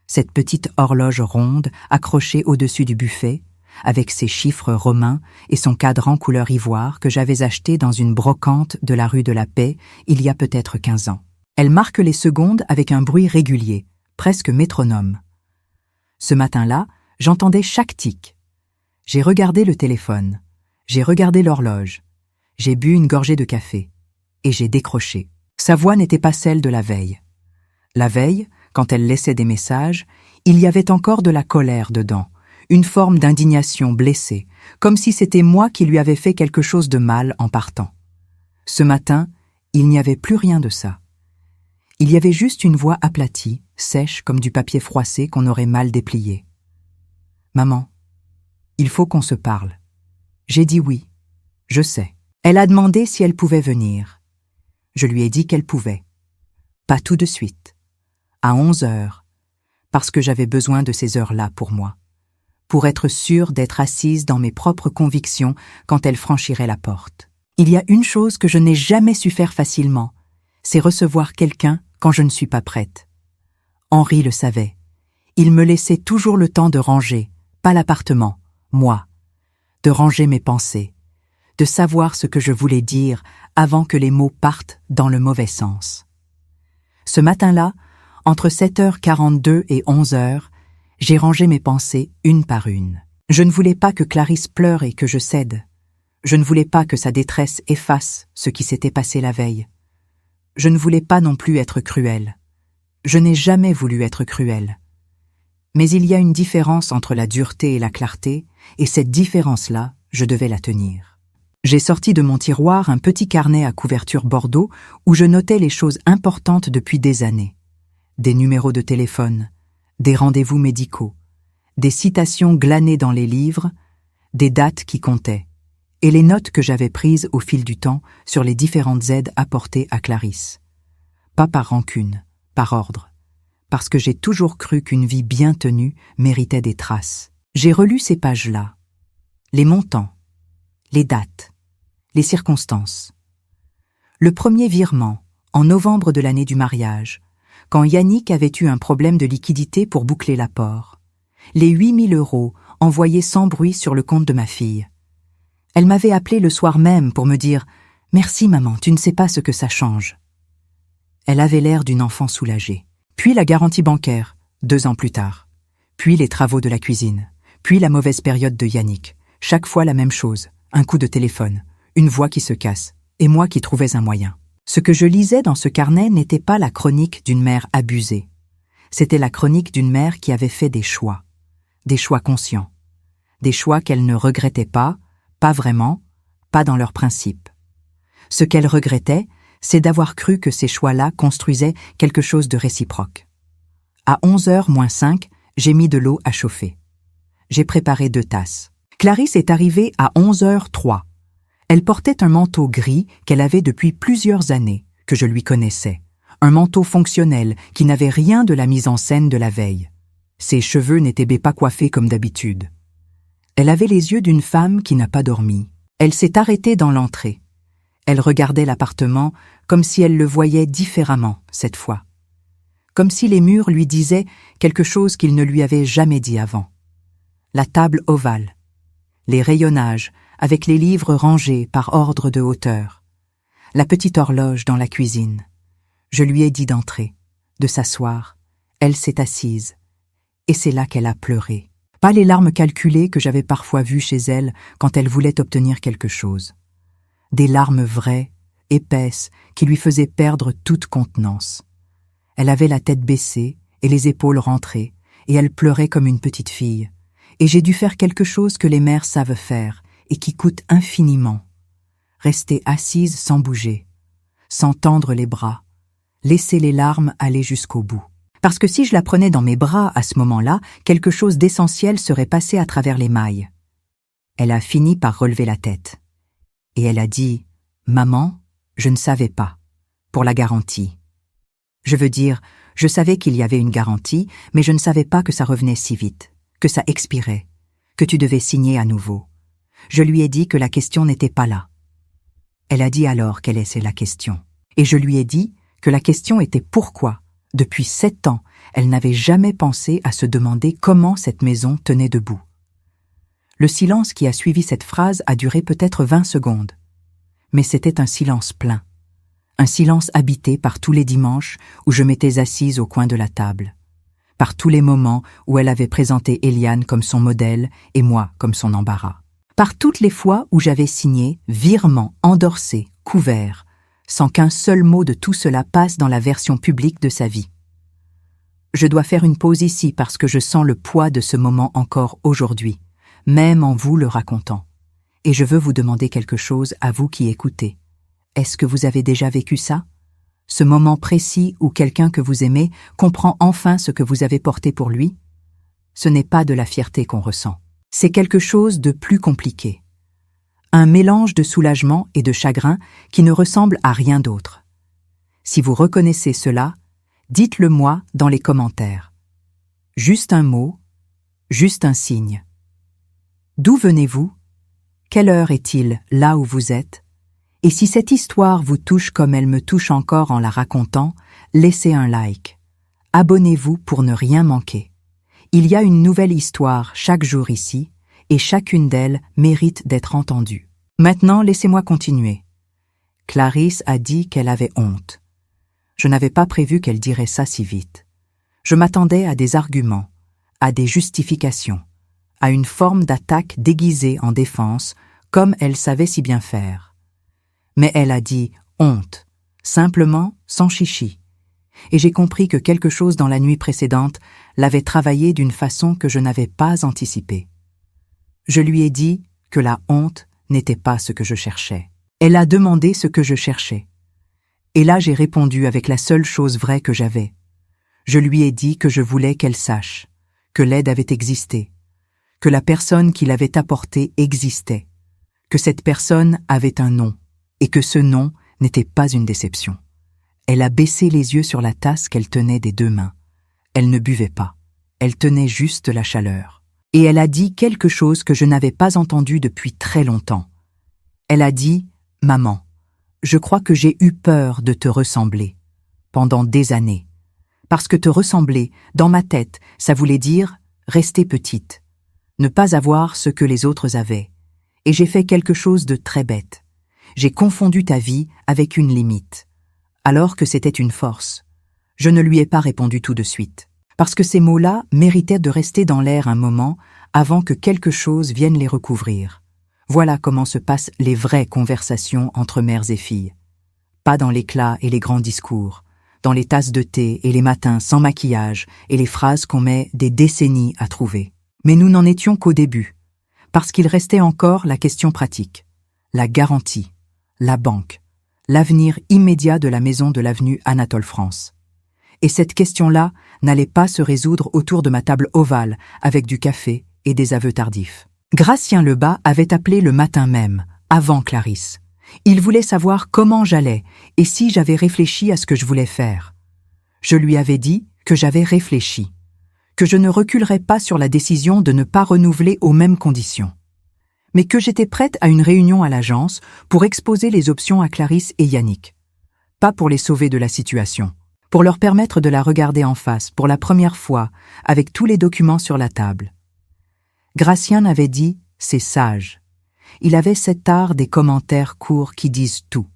Cette petite horloge ronde accrochée au-dessus du buffet, avec ses chiffres romains et son cadran couleur ivoire que j'avais acheté dans une brocante de la rue de la Paix il y a peut-être 15 ans. Elle marque les secondes avec un bruit régulier, presque métronome. Ce matin-là, j'entendais chaque tic. J'ai regardé le téléphone, j'ai regardé l'horloge, j'ai bu une gorgée de café. Et j'ai décroché. Sa voix n'était pas celle de la veille. La veille, quand elle laissait des messages, il y avait encore de la colère dedans, une forme d'indignation blessée, comme si c'était moi qui lui avais fait quelque chose de mal en partant. Ce matin, il n'y avait plus rien de ça. Il y avait juste une voix aplatie, sèche comme du papier froissé qu'on aurait mal déplié. « Maman, il faut qu'on se parle. » J'ai dit oui, je sais. Elle a demandé si elle pouvait venir. Je lui ai dit qu'elle pouvait. Pas tout de suite. À 11h, parce que j'avais besoin de ces heures-là pour moi, pour être sûre d'être assise dans mes propres convictions quand elle franchirait la porte. Il y a une chose que je n'ai jamais su faire facilement, c'est recevoir quelqu'un quand je ne suis pas prête. Henri le savait. Il me laissait toujours le temps de ranger, pas l'appartement, moi, de ranger mes pensées, de savoir ce que je voulais dire avant que les mots partent dans le mauvais sens. Ce matin-là, entre 7h42 et 11h, j'ai rangé mes pensées une par une. Je ne voulais pas que Clarisse pleure et que je cède. Je ne voulais pas que sa détresse efface ce qui s'était passé la veille. Je ne voulais pas non plus être cruelle. Je n'ai jamais voulu être cruelle. Mais il y a une différence entre la dureté et la clarté, et cette différence-là, je devais la tenir. J'ai sorti de mon tiroir un petit carnet à couverture bordeaux où je notais les choses importantes depuis des années. Des numéros de téléphone, des rendez-vous médicaux, des citations glanées dans les livres, des dates qui comptaient, et les notes que j'avais prises au fil du temps sur les différentes aides apportées à Clarisse. Pas par rancune, par ordre, parce que j'ai toujours cru qu'une vie bien tenue méritait des traces. J'ai relu ces pages-là, les montants, les dates, les circonstances. Le premier virement, en novembre de l'année du mariage, quand Yannick avait eu un problème de liquidité pour boucler l'apport. Les 8 000 € envoyés sans bruit sur le compte de ma fille. Elle m'avait appelé le soir même pour me dire « Merci maman, tu ne sais pas ce que ça change ». Elle avait l'air d'une enfant soulagée. Puis la garantie bancaire, 2 ans plus tard. Puis les travaux de la cuisine. Puis la mauvaise période de Yannick. Chaque fois la même chose, un coup de téléphone, une voix qui se casse, et moi qui trouvais un moyen. Ce que je lisais dans ce carnet n'était pas la chronique d'une mère abusée. C'était la chronique d'une mère qui avait fait des choix conscients, des choix qu'elle ne regrettait pas vraiment, pas dans leurs principes. Ce qu'elle regrettait, c'est d'avoir cru que ces choix-là construisaient quelque chose de réciproque. À 11h moins 5, j'ai mis de l'eau à chauffer. J'ai préparé 2 tasses. Clarisse est arrivée à 11h03. Elle portait un manteau gris qu'elle avait depuis plusieurs années, que je lui connaissais. Un manteau fonctionnel qui n'avait rien de la mise en scène de la veille. Ses cheveux n'étaient pas coiffés comme d'habitude. Elle avait les yeux d'une femme qui n'a pas dormi. Elle s'est arrêtée dans l'entrée. Elle regardait l'appartement comme si elle le voyait différemment cette fois. Comme si les murs lui disaient quelque chose qu'il ne lui avait jamais dit avant. La table ovale, les rayonnages avec les livres rangés par ordre de hauteur, la petite horloge dans la cuisine. Je lui ai dit d'entrer, de s'asseoir. Elle s'est assise. Et c'est là qu'elle a pleuré. Pas les larmes calculées que j'avais parfois vues chez elle quand elle voulait obtenir quelque chose. Des larmes vraies, épaisses, qui lui faisaient perdre toute contenance. Elle avait la tête baissée et les épaules rentrées, et elle pleurait comme une petite fille. Et j'ai dû faire quelque chose que les mères savent faire, et qui coûte infiniment. Rester assise sans bouger, sans tendre les bras, laisser les larmes aller jusqu'au bout. Parce que si je la prenais dans mes bras à ce moment-là, quelque chose d'essentiel serait passé à travers les mailles. Elle a fini par relever la tête. Et elle a dit « Maman, je ne savais pas. Pour la garantie. » Je veux dire, je savais qu'il y avait une garantie, mais je ne savais pas que ça revenait si vite, que ça expirait, que tu devais signer à nouveau. Je lui ai dit que la question n'était pas là. Elle a dit alors quelle est la question. Et je lui ai dit que la question était pourquoi, depuis 7 ans, elle n'avait jamais pensé à se demander comment cette maison tenait debout. Le silence qui a suivi cette phrase a duré peut-être 20 secondes. Mais c'était un silence plein. Un silence habité par tous les dimanches où je m'étais assise au coin de la table. Par tous les moments où elle avait présenté Eliane comme son modèle et moi comme son embarras. Par toutes les fois où j'avais signé virement, endorsé, couvert, sans qu'un seul mot de tout cela passe dans la version publique de sa vie. Je dois faire une pause ici parce que je sens le poids de ce moment encore aujourd'hui, même en vous le racontant. Et je veux vous demander quelque chose à vous qui écoutez. Est-ce que vous avez déjà vécu ça? Ce moment précis où quelqu'un que vous aimez comprend enfin ce que vous avez porté pour lui? Ce n'est pas de la fierté qu'on ressent. C'est quelque chose de plus compliqué. Un mélange de soulagement et de chagrin qui ne ressemble à rien d'autre. Si vous reconnaissez cela, dites-le moi dans les commentaires. Juste un mot, juste un signe. D'où venez-vous? Quelle heure est-il là où vous êtes? Et si cette histoire vous touche comme elle me touche encore en la racontant, laissez un like. Abonnez-vous pour ne rien manquer. Il y a une nouvelle histoire chaque jour ici, et chacune d'elles mérite d'être entendue. Maintenant, laissez-moi continuer. Clarisse a dit qu'elle avait honte. Je n'avais pas prévu qu'elle dirait ça si vite. Je m'attendais à des arguments, à des justifications, à une forme d'attaque déguisée en défense, comme elle savait si bien faire. Mais elle a dit « honte », simplement, sans chichi. Et j'ai compris que quelque chose dans la nuit précédente l'avait travaillé d'une façon que je n'avais pas anticipée. Je lui ai dit que la honte n'était pas ce que je cherchais. Elle a demandé ce que je cherchais. Et là j'ai répondu avec la seule chose vraie que j'avais. Je lui ai dit que je voulais qu'elle sache, que l'aide avait existé, que la personne qui l'avait apportée existait, que cette personne avait un nom, et que ce nom n'était pas une déception. Elle a baissé les yeux sur la tasse qu'elle tenait des deux mains. Elle ne buvait pas, elle tenait juste la chaleur. Et elle a dit quelque chose que je n'avais pas entendu depuis très longtemps. Elle a dit « Maman, je crois que j'ai eu peur de te ressembler, pendant des années. Parce que te ressembler, dans ma tête, ça voulait dire rester petite, ne pas avoir ce que les autres avaient. Et j'ai fait quelque chose de très bête. J'ai confondu ta vie avec une limite, alors que c'était une force. Je ne lui ai pas répondu tout de suite, parce que ces mots-là méritaient de rester dans l'air un moment avant que quelque chose vienne les recouvrir. Voilà comment se passent les vraies conversations entre mères et filles. Pas dans l'éclat et les grands discours, dans les tasses de thé et les matins sans maquillage et les phrases qu'on met des décennies à trouver. Mais nous n'en étions qu'au début, parce qu'il restait encore la question pratique, la garantie, la banque, l'avenir immédiat de la maison de l'avenue Anatole France. Et cette question-là n'allait pas se résoudre autour de ma table ovale avec du café et des aveux tardifs. Gratien Lebas avait appelé le matin même, avant Clarisse. Il voulait savoir comment j'allais et si j'avais réfléchi à ce que je voulais faire. Je lui avais dit que j'avais réfléchi, que je ne reculerais pas sur la décision de ne pas renouveler aux mêmes conditions, mais que j'étais prête à une réunion à l'agence pour exposer les options à Clarisse et Yannick. Pas pour les sauver de la situation, pour leur permettre de la regarder en face pour la première fois avec tous les documents sur la table. Gratien avait dit « c'est sage ». Il avait cet art des commentaires courts qui disent tout.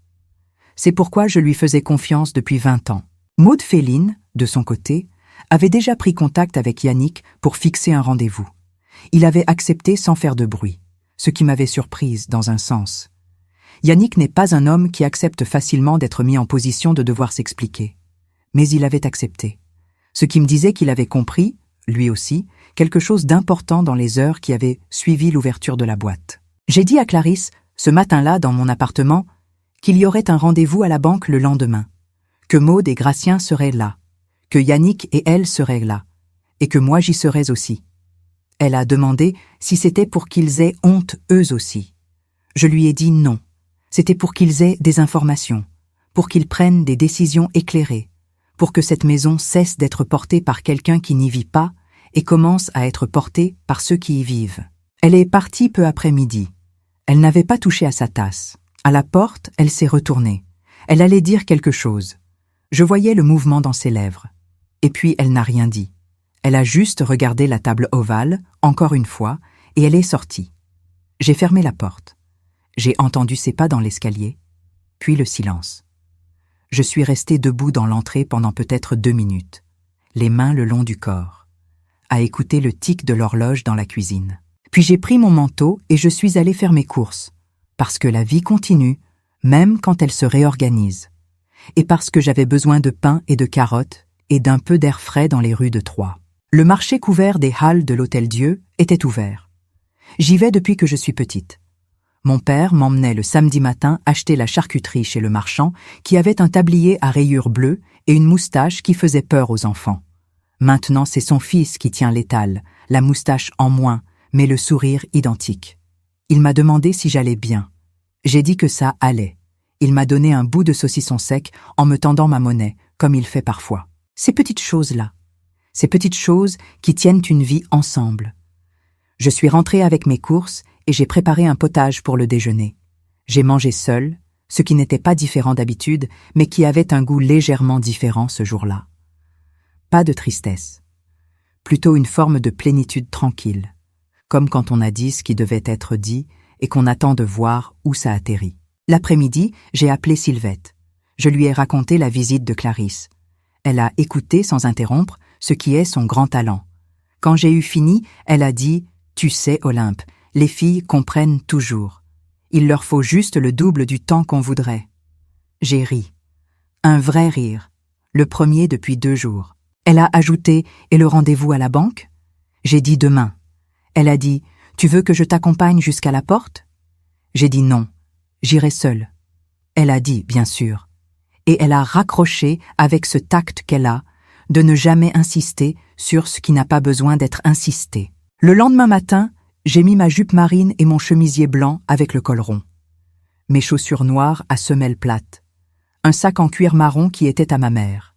C'est pourquoi je lui faisais confiance depuis 20 ans. Maud Féline, de son côté, avait déjà pris contact avec Yannick pour fixer un rendez-vous. Il avait accepté sans faire de bruit, ce qui m'avait surprise dans un sens. Yannick n'est pas un homme qui accepte facilement d'être mis en position de devoir s'expliquer. Mais il avait accepté, ce qui me disait qu'il avait compris, lui aussi, quelque chose d'important dans les heures qui avaient suivi l'ouverture de la boîte. J'ai dit à Clarisse, ce matin-là dans mon appartement, qu'il y aurait un rendez-vous à la banque le lendemain, que Maud et Gratien seraient là, que Yannick et elle seraient là, et que moi j'y serais aussi. Elle a demandé si c'était pour qu'ils aient honte eux aussi. Je lui ai dit non, c'était pour qu'ils aient des informations, pour qu'ils prennent des décisions éclairées, pour que cette maison cesse d'être portée par quelqu'un qui n'y vit pas et commence à être portée par ceux qui y vivent. Elle est partie peu après midi. Elle n'avait pas touché à sa tasse. À la porte, elle s'est retournée. Elle allait dire quelque chose. Je voyais le mouvement dans ses lèvres. Et puis elle n'a rien dit. Elle a juste regardé la table ovale, encore une fois, et elle est sortie. J'ai fermé la porte. J'ai entendu ses pas dans l'escalier, puis le silence. Je suis restée debout dans l'entrée pendant peut-être 2 minutes, les mains le long du corps, à écouter le tic de l'horloge dans la cuisine. Puis j'ai pris mon manteau et je suis allée faire mes courses, parce que la vie continue, même quand elle se réorganise, et parce que j'avais besoin de pain et de carottes et d'un peu d'air frais dans les rues de Troyes. Le marché couvert des halles de l'Hôtel-Dieu était ouvert. J'y vais depuis que je suis petite. Mon père m'emmenait le samedi matin acheter la charcuterie chez le marchand qui avait un tablier à rayures bleues et une moustache qui faisait peur aux enfants. Maintenant, c'est son fils qui tient l'étal, la moustache en moins, mais le sourire identique. Il m'a demandé si j'allais bien. J'ai dit que ça allait. Il m'a donné un bout de saucisson sec en me tendant ma monnaie, comme il fait parfois. Ces petites choses-là. Ces petites choses qui tiennent une vie ensemble. Je suis rentrée avec mes courses et j'ai préparé un potage pour le déjeuner. J'ai mangé seule, ce qui n'était pas différent d'habitude, mais qui avait un goût légèrement différent ce jour-là. Pas de tristesse. Plutôt une forme de plénitude tranquille. Comme quand on a dit ce qui devait être dit et qu'on attend de voir où ça atterrit. L'après-midi, j'ai appelé Sylvette. Je lui ai raconté la visite de Clarisse. Elle a écouté sans interrompre, ce qui est son grand talent. Quand j'ai eu fini, elle a dit « Tu sais, Olympe, les filles comprennent toujours. Il leur faut juste le double du temps qu'on voudrait. » J'ai ri. Un vrai rire. Le premier depuis 2 jours. Elle a ajouté « Et le rendez-vous à la banque ?» J'ai dit « Demain ». Elle a dit « Tu veux que je t'accompagne jusqu'à la porte ?» J'ai dit « Non, j'irai seule ». Elle a dit « Bien sûr ». Et elle a raccroché avec ce tact qu'elle a, de ne jamais insister sur ce qui n'a pas besoin d'être insisté. Le lendemain matin, j'ai mis ma jupe marine et mon chemisier blanc avec le col rond. Mes chaussures noires à semelles plates. Un sac en cuir marron qui était à ma mère.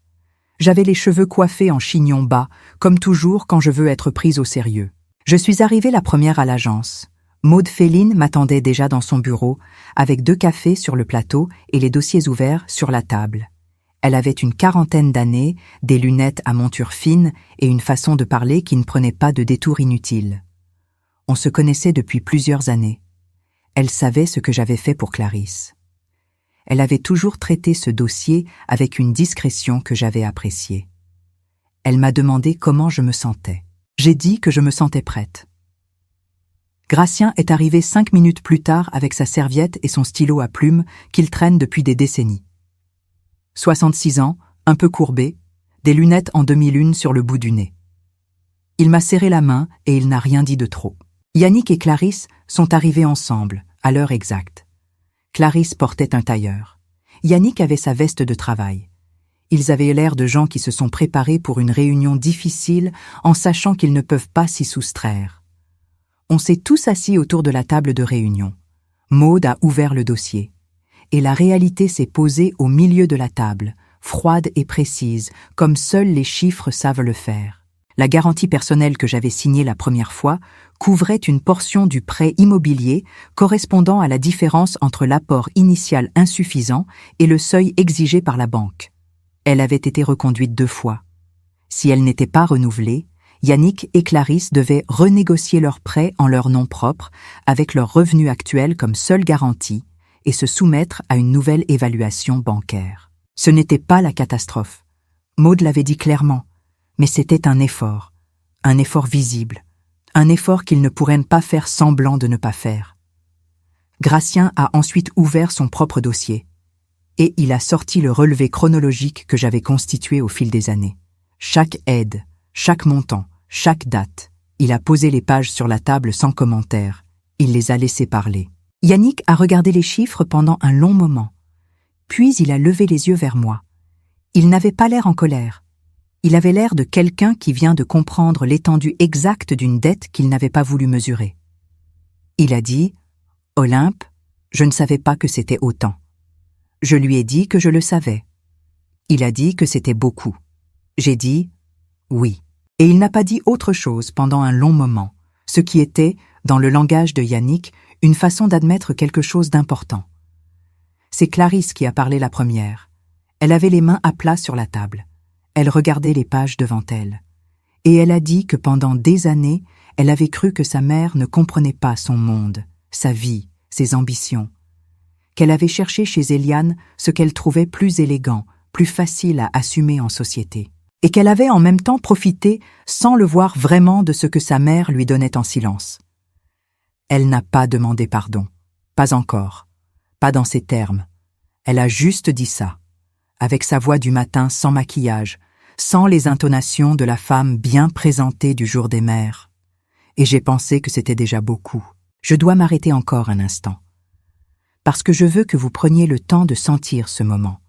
J'avais les cheveux coiffés en chignon bas, comme toujours quand je veux être prise au sérieux. Je suis arrivée la première à l'agence. Maude Féline m'attendait déjà dans son bureau, avec 2 cafés sur le plateau et les dossiers ouverts sur la table. Elle avait une 40aine d'années, des lunettes à monture fine et une façon de parler qui ne prenait pas de détours inutiles. On se connaissait depuis plusieurs années. Elle savait ce que j'avais fait pour Clarisse. Elle avait toujours traité ce dossier avec une discrétion que j'avais appréciée. Elle m'a demandé comment je me sentais. J'ai dit que je me sentais prête. Gratien est arrivé 5 minutes plus tard avec sa serviette et son stylo à plumes qu'il traîne depuis des décennies. 66 ans, un peu courbé, des lunettes en demi-lune sur le bout du nez. Il m'a serré la main et il n'a rien dit de trop. Yannick et Clarisse sont arrivés ensemble, à l'heure exacte. Clarisse portait un tailleur. Yannick avait sa veste de travail. Ils avaient l'air de gens qui se sont préparés pour une réunion difficile en sachant qu'ils ne peuvent pas s'y soustraire. On s'est tous assis autour de la table de réunion. Maude a ouvert le dossier. Et la réalité s'est posée au milieu de la table, froide et précise, comme seuls les chiffres savent le faire. La garantie personnelle que j'avais signée la première fois couvrait une portion du prêt immobilier correspondant à la différence entre l'apport initial insuffisant et le seuil exigé par la banque. Elle avait été reconduite 2 fois. Si elle n'était pas renouvelée, Yannick et Clarisse devaient renégocier leur prêt en leur nom propre, avec leur revenu actuel comme seule garantie, et se soumettre à une nouvelle évaluation bancaire. Ce n'était pas la catastrophe. Maude l'avait dit clairement, mais c'était un effort visible, un effort qu'ils ne pourraient pas faire semblant de ne pas faire. Gratien a ensuite ouvert son propre dossier, et il a sorti le relevé chronologique que j'avais constitué au fil des années. Chaque aide, chaque montant, chaque date, il a posé les pages sur la table sans commentaire, il les a laissés parler. Yannick a regardé les chiffres pendant un long moment, puis il a levé les yeux vers moi. Il n'avait pas l'air en colère. Il avait l'air de quelqu'un qui vient de comprendre l'étendue exacte d'une dette qu'il n'avait pas voulu mesurer. Il a dit « Olympe, je ne savais pas que c'était autant. » Je lui ai dit que je le savais. Il a dit que c'était beaucoup. J'ai dit « Oui ». Et il n'a pas dit autre chose pendant un long moment, ce qui était, dans le langage de Yannick, une façon d'admettre quelque chose d'important. C'est Clarisse qui a parlé la première. Elle avait les mains à plat sur la table. Elle regardait les pages devant elle. Et elle a dit que pendant des années, elle avait cru que sa mère ne comprenait pas son monde, sa vie, ses ambitions. Qu'elle avait cherché chez Eliane ce qu'elle trouvait plus élégant, plus facile à assumer en société. Et qu'elle avait en même temps profité, sans le voir vraiment, de ce que sa mère lui donnait en silence. Elle n'a pas demandé pardon. Pas encore. Pas dans ces termes. Elle a juste dit ça. Avec sa voix du matin sans maquillage, sans les intonations de la femme bien présentée du jour des mères. Et j'ai pensé que c'était déjà beaucoup. Je dois m'arrêter encore un instant. Parce que je veux que vous preniez le temps de sentir ce moment.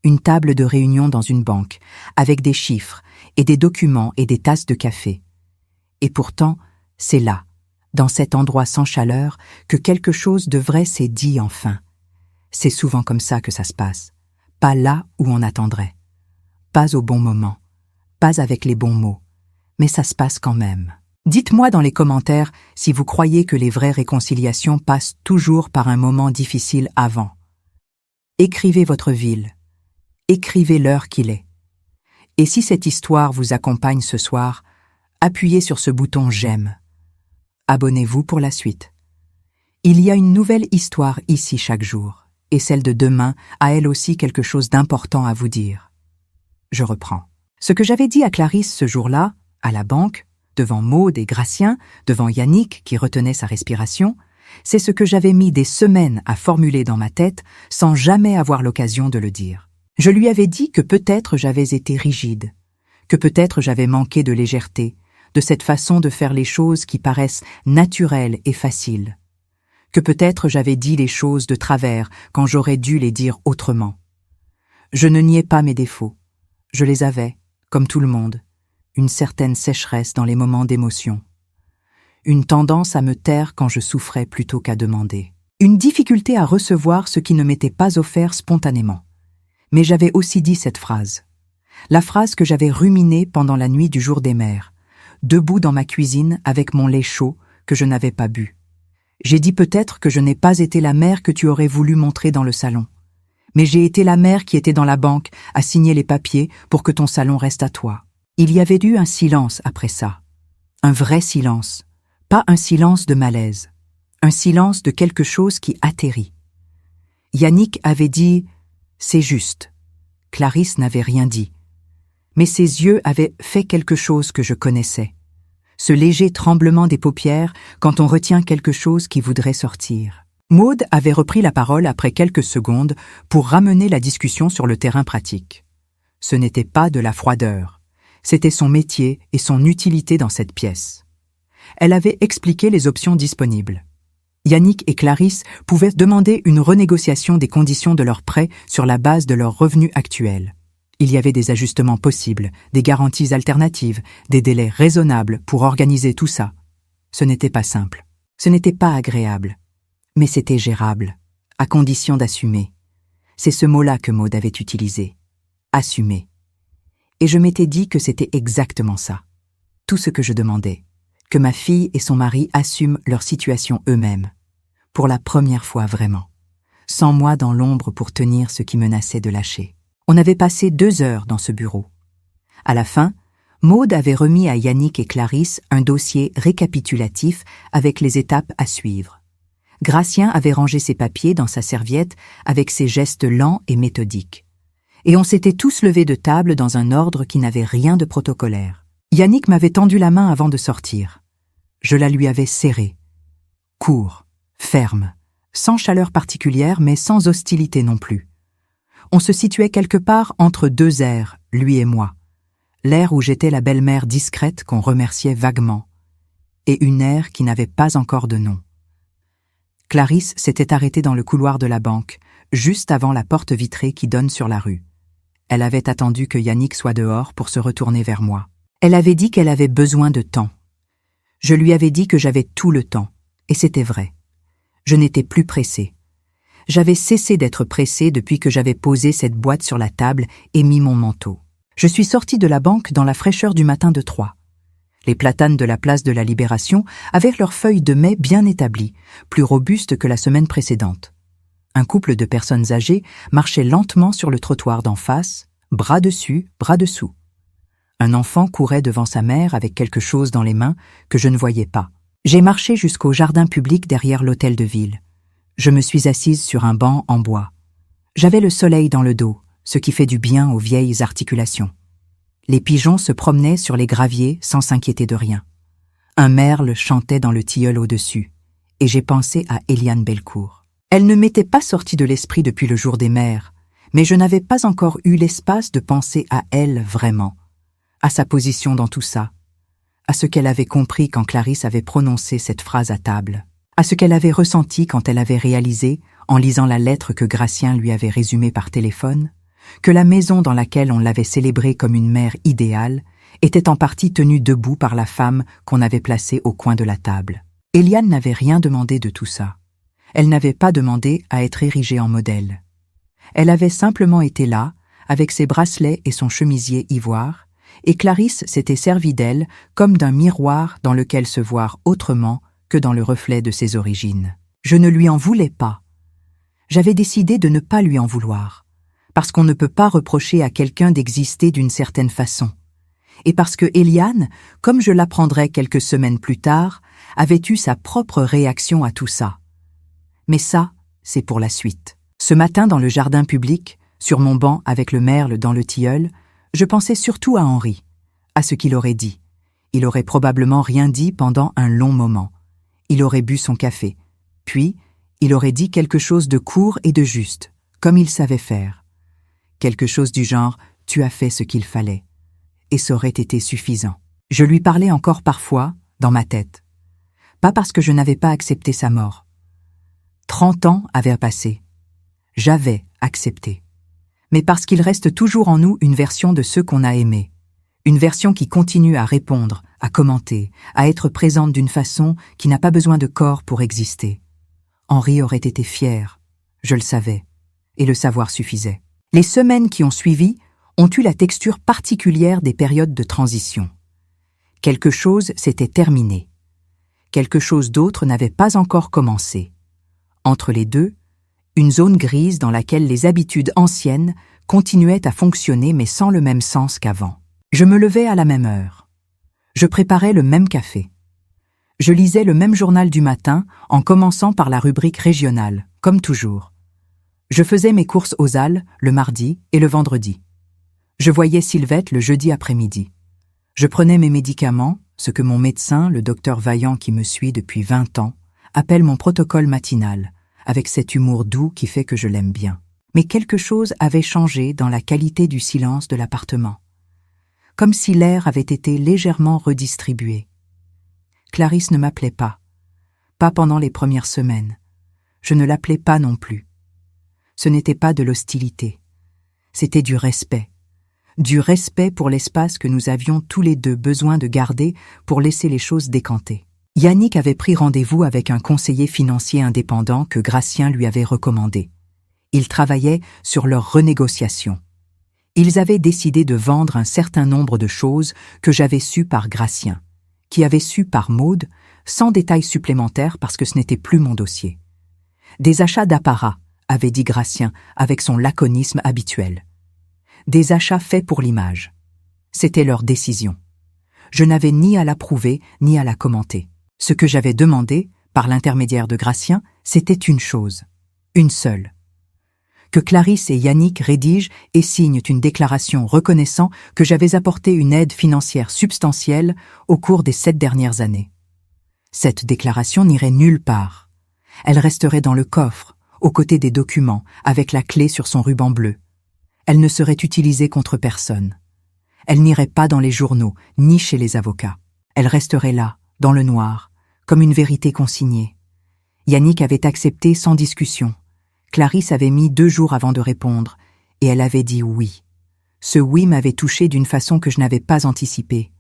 Une table de réunion dans une banque, avec des chiffres et des documents et des tasses de café. Et pourtant, c'est là, dans cet endroit sans chaleur, que quelque chose de vrai s'est dit enfin. C'est souvent comme ça que ça se passe. Pas là où on attendrait. Pas au bon moment. Pas avec les bons mots. Mais ça se passe quand même. Dites-moi dans les commentaires si vous croyez que les vraies réconciliations passent toujours par un moment difficile avant. Écrivez votre ville. Écrivez l'heure qu'il est. Et si cette histoire vous accompagne ce soir, appuyez sur ce bouton « J'aime ». Abonnez-vous pour la suite. Il y a une nouvelle histoire ici chaque jour, et celle de demain a elle aussi quelque chose d'important à vous dire. Je reprends. Ce que j'avais dit à Clarisse ce jour-là, à la banque, devant Maude et Gratien, devant Yannick qui retenait sa respiration, c'est ce que j'avais mis des semaines à formuler dans ma tête sans jamais avoir l'occasion de le dire. Je lui avais dit que peut-être j'avais été rigide, que peut-être j'avais manqué de légèreté, de cette façon de faire les choses qui paraissent naturelles et faciles, que peut-être j'avais dit les choses de travers quand j'aurais dû les dire autrement. Je ne niais pas mes défauts. Je les avais, comme tout le monde, une certaine sécheresse dans les moments d'émotion, une tendance à me taire quand je souffrais plutôt qu'à demander, une difficulté à recevoir ce qui ne m'était pas offert spontanément. Mais j'avais aussi dit cette phrase, la phrase que j'avais ruminée pendant la nuit du jour des mères, debout dans ma cuisine avec mon lait chaud que je n'avais pas bu. J'ai dit peut-être que je n'ai pas été la mère que tu aurais voulu montrer dans le salon, mais j'ai été la mère qui était dans la banque à signer les papiers pour que ton salon reste à toi. Il y avait eu un silence après ça, un vrai silence, pas un silence de malaise, un silence de quelque chose qui atterrit. Yannick avait dit « c'est juste ». Clarisse n'avait rien dit. Mais ses yeux avaient fait quelque chose que je connaissais. Ce léger tremblement des paupières quand on retient quelque chose qui voudrait sortir. Maude avait repris la parole après quelques secondes pour ramener la discussion sur le terrain pratique. Ce n'était pas de la froideur. C'était son métier et son utilité dans cette pièce. Elle avait expliqué les options disponibles. Yannick et Clarisse pouvaient demander une renégociation des conditions de leur prêt sur la base de leurs revenus actuels. Il y avait des ajustements possibles, des garanties alternatives, des délais raisonnables pour organiser tout ça. Ce n'était pas simple. Ce n'était pas agréable. Mais c'était gérable, à condition d'assumer. C'est ce mot-là que Maude avait utilisé. Assumer. Et je m'étais dit que c'était exactement ça. Tout ce que je demandais. Que ma fille et son mari assument leur situation eux-mêmes. Pour la première fois vraiment. Sans moi dans l'ombre pour tenir ce qui menaçait de lâcher. On avait passé 2 heures dans ce bureau. À la fin, Maude avait remis à Yannick et Clarisse un dossier récapitulatif avec les étapes à suivre. Gratien avait rangé ses papiers dans sa serviette avec ses gestes lents et méthodiques. Et on s'était tous levés de table dans un ordre qui n'avait rien de protocolaire. Yannick m'avait tendu la main avant de sortir. Je la lui avais serrée. Court, ferme, sans chaleur particulière mais sans hostilité non plus. On se situait quelque part entre 2 airs, lui et moi. L'air où j'étais la belle-mère discrète qu'on remerciait vaguement, et une ère qui n'avait pas encore de nom. Clarisse s'était arrêtée dans le couloir de la banque, juste avant la porte vitrée qui donne sur la rue. Elle avait attendu que Yannick soit dehors pour se retourner vers moi. Elle avait dit qu'elle avait besoin de temps. Je lui avais dit que j'avais tout le temps, et c'était vrai. Je n'étais plus pressée. J'avais cessé d'être pressée depuis que j'avais posé cette boîte sur la table et mis mon manteau. Je suis sortie de la banque dans la fraîcheur du matin de Troyes. Les platanes de la place de la Libération avaient leurs feuilles de mai bien établies, plus robustes que la semaine précédente. Un couple de personnes âgées marchait lentement sur le trottoir d'en face, bras dessus, bras dessous. Un enfant courait devant sa mère avec quelque chose dans les mains que je ne voyais pas. J'ai marché jusqu'au jardin public derrière l'hôtel de ville. Je me suis assise sur un banc en bois. J'avais le soleil dans le dos, ce qui fait du bien aux vieilles articulations. Les pigeons se promenaient sur les graviers sans s'inquiéter de rien. Un merle chantait dans le tilleul au-dessus, et j'ai pensé à Eliane Belcourt. Elle ne m'était pas sortie de l'esprit depuis le jour des mères, mais je n'avais pas encore eu l'espace de penser à elle vraiment, à sa position dans tout ça, à ce qu'elle avait compris quand Clarisse avait prononcé cette phrase à table, à ce qu'elle avait ressenti quand elle avait réalisé, en lisant la lettre que Gratien lui avait résumée par téléphone, que la maison dans laquelle on l'avait célébrée comme une mère idéale était en partie tenue debout par la femme qu'on avait placée au coin de la table. Eliane n'avait rien demandé de tout ça. Elle n'avait pas demandé à être érigée en modèle. Elle avait simplement été là, avec ses bracelets et son chemisier ivoire, et Clarisse s'était servie d'elle comme d'un miroir dans lequel se voir autrement que dans le reflet de ses origines. Je ne lui en voulais pas. J'avais décidé de ne pas lui en vouloir, parce qu'on ne peut pas reprocher à quelqu'un d'exister d'une certaine façon, et parce que Eliane, comme je l'apprendrai quelques semaines plus tard, avait eu sa propre réaction à tout ça. Mais ça, c'est pour la suite. Ce matin, dans le jardin public, sur mon banc avec le merle dans le tilleul, je pensais surtout à Henri, à ce qu'il aurait dit. Il aurait probablement rien dit pendant un long moment. Il aurait bu son café. Puis, il aurait dit quelque chose de court et de juste, comme il savait faire. quelque chose du genre « tu as fait ce qu'il fallait », et ça aurait été suffisant. Je lui parlais encore parfois, dans ma tête. Pas parce que je n'avais pas accepté sa mort. 30 ans avaient passé. J'avais accepté. Mais parce qu'il reste toujours en nous une version de ceux qu'on a aimés. Une version qui continue à répondre, à commenter, à être présente d'une façon qui n'a pas besoin de corps pour exister. Henri aurait été fier, je le savais, et le savoir suffisait. Les semaines qui ont suivi ont eu la texture particulière des périodes de transition. Quelque chose s'était terminé. Quelque chose d'autre n'avait pas encore commencé. Entre les deux, une zone grise dans laquelle les habitudes anciennes continuaient à fonctionner mais sans le même sens qu'avant. Je me levais à la même heure. Je préparais le même café. Je lisais le même journal du matin en commençant par la rubrique régionale, comme toujours. Je faisais mes courses aux Halles le mardi et le vendredi. Je voyais Sylvette le jeudi après-midi. Je prenais mes médicaments, ce que mon médecin, le docteur Vaillant qui me suit depuis 20 ans, appelle mon protocole matinal, avec cet humour doux qui fait que je l'aime bien. Mais quelque chose avait changé dans la qualité du silence de l'appartement. Comme si l'air avait été légèrement redistribué. Clarisse ne m'appelait pas. Pas pendant les premières semaines. Je ne l'appelais pas non plus. Ce n'était pas de l'hostilité. C'était du respect. Du respect pour l'espace que nous avions tous les deux besoin de garder pour laisser les choses décanter. Yannick avait pris rendez-vous avec un conseiller financier indépendant que Gratien lui avait recommandé. Ils travaillaient sur leur renégociation. Ils avaient décidé de vendre un certain nombre de choses que j'avais su par Gratien, qui avait su par Maude, sans détails supplémentaires parce que ce n'était plus mon dossier. Des achats d'apparat, avait dit Gratien avec son laconisme habituel. Des achats faits pour l'image. C'était leur décision. Je n'avais ni à l'approuver ni à la commenter. Ce que j'avais demandé, par l'intermédiaire de Gratien, c'était une chose, une seule. Que Clarisse et Yannick rédigent et signent une déclaration reconnaissant que j'avais apporté une aide financière substantielle au cours des 7 dernières années. Cette déclaration n'irait nulle part. Elle resterait dans le coffre, aux côtés des documents, avec la clé sur son ruban bleu. Elle ne serait utilisée contre personne. Elle n'irait pas dans les journaux, ni chez les avocats. Elle resterait là, dans le noir, comme une vérité consignée. Yannick avait accepté sans discussion. Clarisse avait mis 2 jours avant de répondre, et elle avait dit oui. Ce oui m'avait touché d'une façon que je n'avais pas anticipée.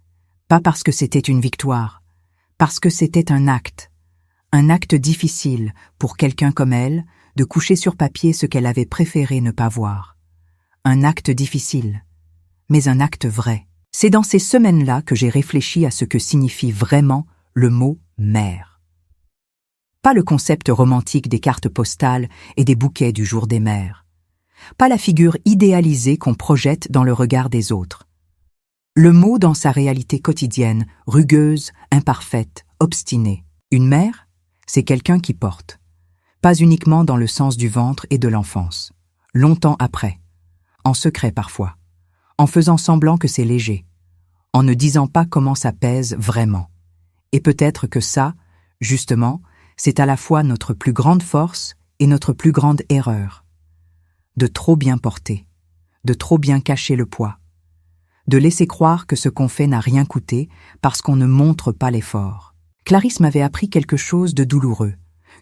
Pas parce que c'était une victoire, parce que c'était un acte difficile pour quelqu'un comme elle, de coucher sur papier ce qu'elle avait préféré ne pas voir. Un acte difficile, mais un acte vrai. C'est dans ces semaines-là que j'ai réfléchi à ce que signifie vraiment le mot « mère ». Pas le concept romantique des cartes postales et des bouquets du jour des mères. Pas la figure idéalisée qu'on projette dans le regard des autres. Le mot dans sa réalité quotidienne, rugueuse, imparfaite, obstinée. Une mère, c'est quelqu'un qui porte. Pas uniquement dans le sens du ventre et de l'enfance. Longtemps après. En secret parfois. En faisant semblant que c'est léger. En ne disant pas comment ça pèse vraiment. Et peut-être que ça, justement, c'est à la fois notre plus grande force et notre plus grande erreur. De trop bien porter, de trop bien cacher le poids, de laisser croire que ce qu'on fait n'a rien coûté parce qu'on ne montre pas l'effort. Clarisse m'avait appris quelque chose de douloureux,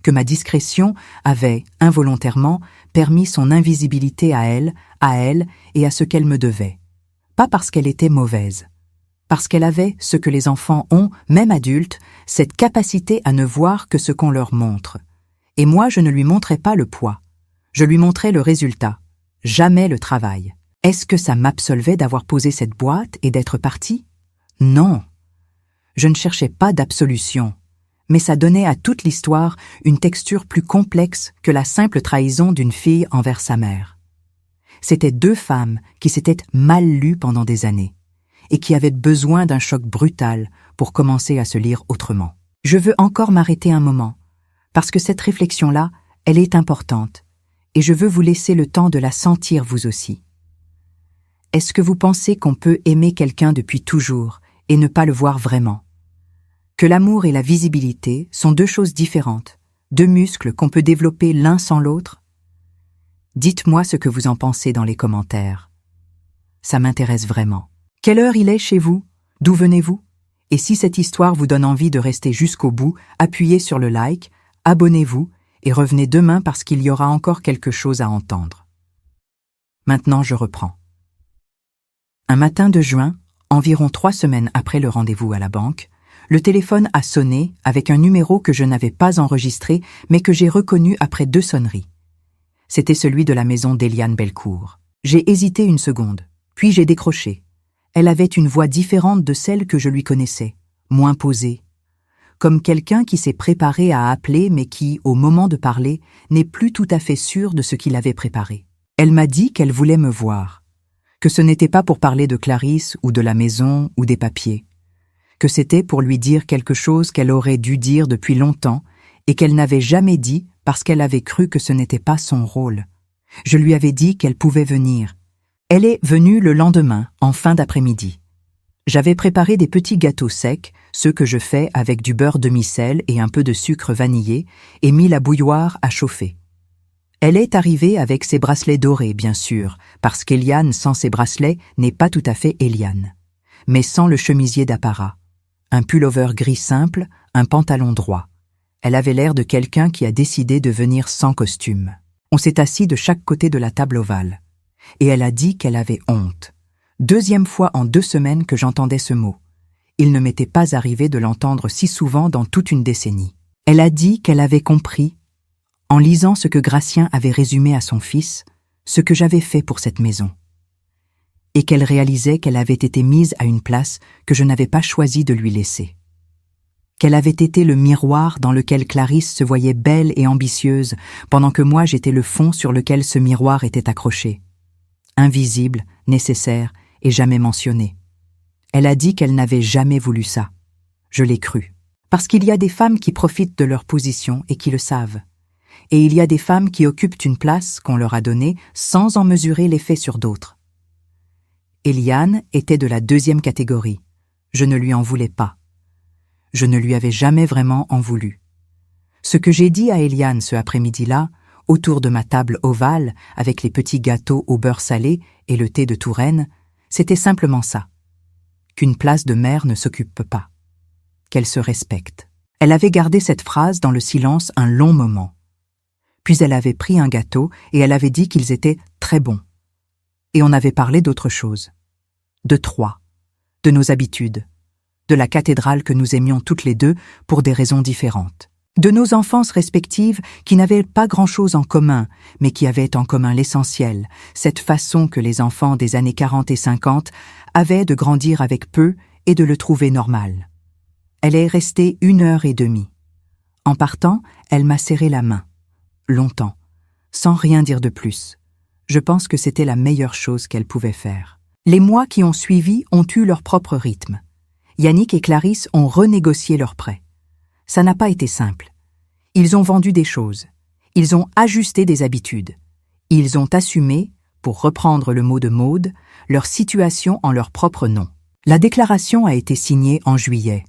que ma discrétion avait, involontairement, permis son invisibilité à elle et à ce qu'elle me devait. Pas parce qu'elle était mauvaise. Parce qu'elle avait ce que les enfants ont, même adultes, cette capacité à ne voir que ce qu'on leur montre. Et moi, je ne lui montrais pas le poids. Je lui montrais le résultat, jamais le travail. Est-ce que ça m'absolvait d'avoir posé cette boîte et d'être partie? Non. Je ne cherchais pas d'absolution, mais ça donnait à toute l'histoire une texture plus complexe que la simple trahison d'une fille envers sa mère. C'étaient 2 femmes qui s'étaient mal lues pendant des années et qui avaient besoin d'un choc brutal pour commencer à se lire autrement. Je veux encore m'arrêter un moment, parce que cette réflexion-là, elle est importante, et je veux vous laisser le temps de la sentir vous aussi. Est-ce que vous pensez qu'on peut aimer quelqu'un depuis toujours et ne pas le voir vraiment? Que l'amour et la visibilité sont 2 choses différentes, 2 muscles qu'on peut développer l'un sans l'autre? Dites-moi ce que vous en pensez dans les commentaires. Ça m'intéresse vraiment. Quelle heure il est chez vous? D'où venez-vous? Et si cette histoire vous donne envie de rester jusqu'au bout, appuyez sur le like, abonnez-vous et revenez demain parce qu'il y aura encore quelque chose à entendre. Maintenant, je reprends. Un matin de juin, environ 3 semaines après le rendez-vous à la banque, le téléphone a sonné avec un numéro que je n'avais pas enregistré mais que j'ai reconnu après 2 sonneries. C'était celui de la maison d'Eliane Belcourt. J'ai hésité une seconde, puis j'ai décroché. Elle avait une voix différente de celle que je lui connaissais, moins posée. Comme quelqu'un qui s'est préparé à appeler mais qui, au moment de parler, n'est plus tout à fait sûr de ce qu'il avait préparé. Elle m'a dit qu'elle voulait me voir, que ce n'était pas pour parler de Clarisse ou de la maison ou des papiers, que c'était pour lui dire quelque chose qu'elle aurait dû dire depuis longtemps et qu'elle n'avait jamais dit parce qu'elle avait cru que ce n'était pas son rôle. Je lui avais dit qu'elle pouvait venir. Elle est venue le lendemain, en fin d'après-midi. J'avais préparé des petits gâteaux secs, ceux que je fais avec du beurre demi-sel et un peu de sucre vanillé, et mis la bouilloire à chauffer. Elle est arrivée avec ses bracelets dorés, bien sûr, parce qu'Eliane sans ses bracelets n'est pas tout à fait Eliane, mais sans le chemisier d'apparat. Un pullover gris simple, un pantalon droit. Elle avait l'air de quelqu'un qui a décidé de venir sans costume. On s'est assis de chaque côté de la table ovale. Et elle a dit qu'elle avait honte. 2e fois en 2 semaines que j'entendais ce mot. Il ne m'était pas arrivé de l'entendre si souvent dans toute une décennie. Elle a dit qu'elle avait compris, en lisant ce que Gratien avait résumé à son fils, ce que j'avais fait pour cette maison. Et qu'elle réalisait qu'elle avait été mise à une place que je n'avais pas choisi de lui laisser. Qu'elle avait été le miroir dans lequel Clarisse se voyait belle et ambitieuse, pendant que moi j'étais le fond sur lequel ce miroir était accroché. Invisible, nécessaire et jamais mentionné. Elle a dit qu'elle n'avait jamais voulu ça. Je l'ai cru. Parce qu'il y a des femmes qui profitent de leur position et qui le savent. Et il y a des femmes qui occupent une place qu'on leur a donnée sans en mesurer l'effet sur d'autres. Eliane était de la 2e catégorie. Je ne lui en voulais pas. Je ne lui avais jamais vraiment en voulu. Ce que j'ai dit à Eliane ce après-midi-là, autour de ma table ovale, avec les petits gâteaux au beurre salé et le thé de Touraine, c'était simplement ça. Qu'une place de mère ne s'occupe pas. Qu'elle se respecte. Elle avait gardé cette phrase dans le silence un long moment. Puis elle avait pris un gâteau et elle avait dit qu'ils étaient très bons. Et on avait parlé d'autre chose. De Troyes. De nos habitudes. De la cathédrale que nous aimions toutes les deux pour des raisons différentes. De nos enfances respectives qui n'avaient pas grand-chose en commun, mais qui avaient en commun l'essentiel, cette façon que les enfants des années 40 et 50 avaient de grandir avec peu et de le trouver normal. Elle est restée 1h30. En partant, elle m'a serré la main. Longtemps, sans rien dire de plus. Je pense que c'était la meilleure chose qu'elle pouvait faire. Les mois qui ont suivi ont eu leur propre rythme. Yannick et Clarisse ont renégocié leur prêt. Ça n'a pas été simple. Ils ont vendu des choses. Ils ont ajusté des habitudes. Ils ont assumé, pour reprendre le mot de Maude, leur situation en leur propre nom. La déclaration a été signée en juillet.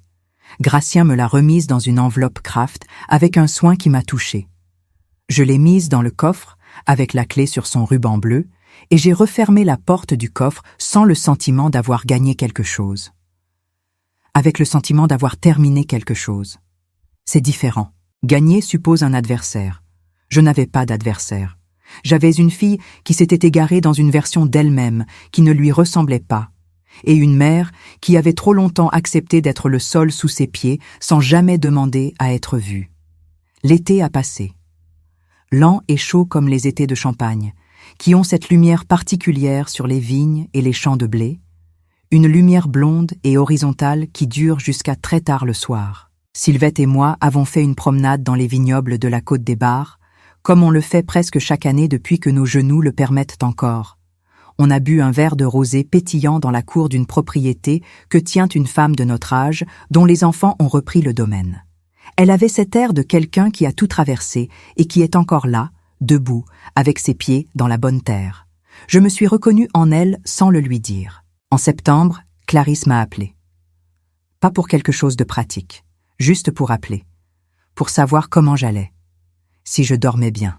Gratien me l'a remise dans une enveloppe Kraft avec un soin qui m'a touchée. Je l'ai mise dans le coffre avec la clé sur son ruban bleu et j'ai refermé la porte du coffre sans le sentiment d'avoir gagné quelque chose. Avec le sentiment d'avoir terminé quelque chose. C'est différent. Gagner suppose un adversaire. Je n'avais pas d'adversaire. J'avais une fille qui s'était égarée dans une version d'elle-même, qui ne lui ressemblait pas, et une mère qui avait trop longtemps accepté d'être le sol sous ses pieds sans jamais demander à être vue. L'été a passé. Lent et chaud comme les étés de Champagne, qui ont cette lumière particulière sur les vignes et les champs de blé, une lumière blonde et horizontale qui dure jusqu'à très tard le soir. Sylvette et moi avons fait une promenade dans les vignobles de la Côte des Bars, comme on le fait presque chaque année depuis que nos genoux le permettent encore. On a bu un verre de rosé pétillant dans la cour d'une propriété que tient une femme de notre âge, dont les enfants ont repris le domaine. Elle avait cet air de quelqu'un qui a tout traversé et qui est encore là, debout, avec ses pieds dans la bonne terre. Je me suis reconnue en elle sans le lui dire. En septembre, Clarisse m'a appelée. Pas pour quelque chose de pratique, juste pour appeler, pour savoir comment j'allais, si je dormais bien,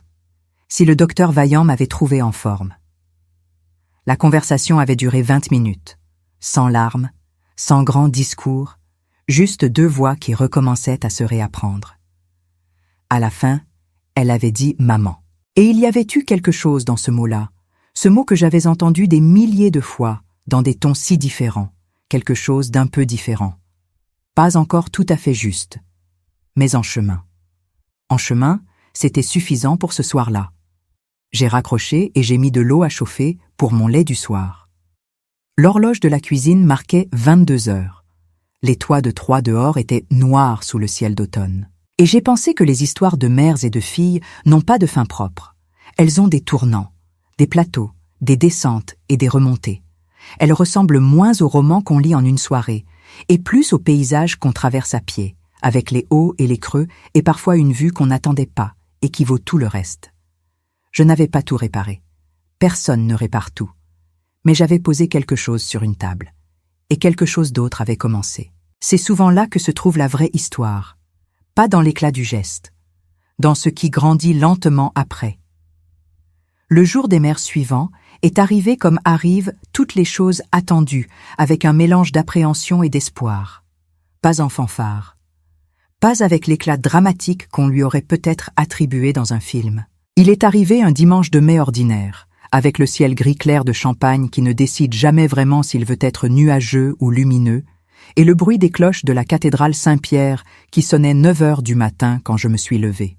si le docteur Vaillant m'avait trouvé en forme. La conversation avait duré 20 minutes, sans larmes, sans grands discours, juste deux voix qui recommençaient à se réapprendre. À la fin, elle avait dit « maman ». Et il y avait eu quelque chose dans ce mot-là, ce mot que j'avais entendu des milliers de fois, dans des tons si différents, quelque chose d'un peu différent. Pas encore tout à fait juste, mais en chemin. En chemin, c'était suffisant pour ce soir-là. J'ai raccroché et j'ai mis de l'eau à chauffer pour mon lait du soir. L'horloge de la cuisine marquait 22 heures. Les toits de Troyes dehors étaient noirs sous le ciel d'automne. Et j'ai pensé que les histoires de mères et de filles n'ont pas de fin propre. Elles ont des tournants, des plateaux, des descentes et des remontées. Elles ressemblent moins aux romans qu'on lit en une soirée, et plus aux paysages qu'on traverse à pied, avec les hauts et les creux, et parfois une vue qu'on n'attendait pas, et qui vaut tout le reste. Je n'avais pas tout réparé. Personne ne répare tout. Mais j'avais posé quelque chose sur une table. Et quelque chose d'autre avait commencé. C'est souvent là que se trouve la vraie histoire. Pas dans l'éclat du geste. Dans ce qui grandit lentement après. Le jour des mères suivant est arrivé comme arrivent toutes les choses attendues, avec un mélange d'appréhension et d'espoir. Pas en fanfare. Pas avec l'éclat dramatique qu'on lui aurait peut-être attribué dans un film. Il est arrivé un dimanche de mai ordinaire, avec le ciel gris clair de Champagne qui ne décide jamais vraiment s'il veut être nuageux ou lumineux, et le bruit des cloches de la cathédrale Saint-Pierre qui sonnait 9 heures du matin quand je me suis levé.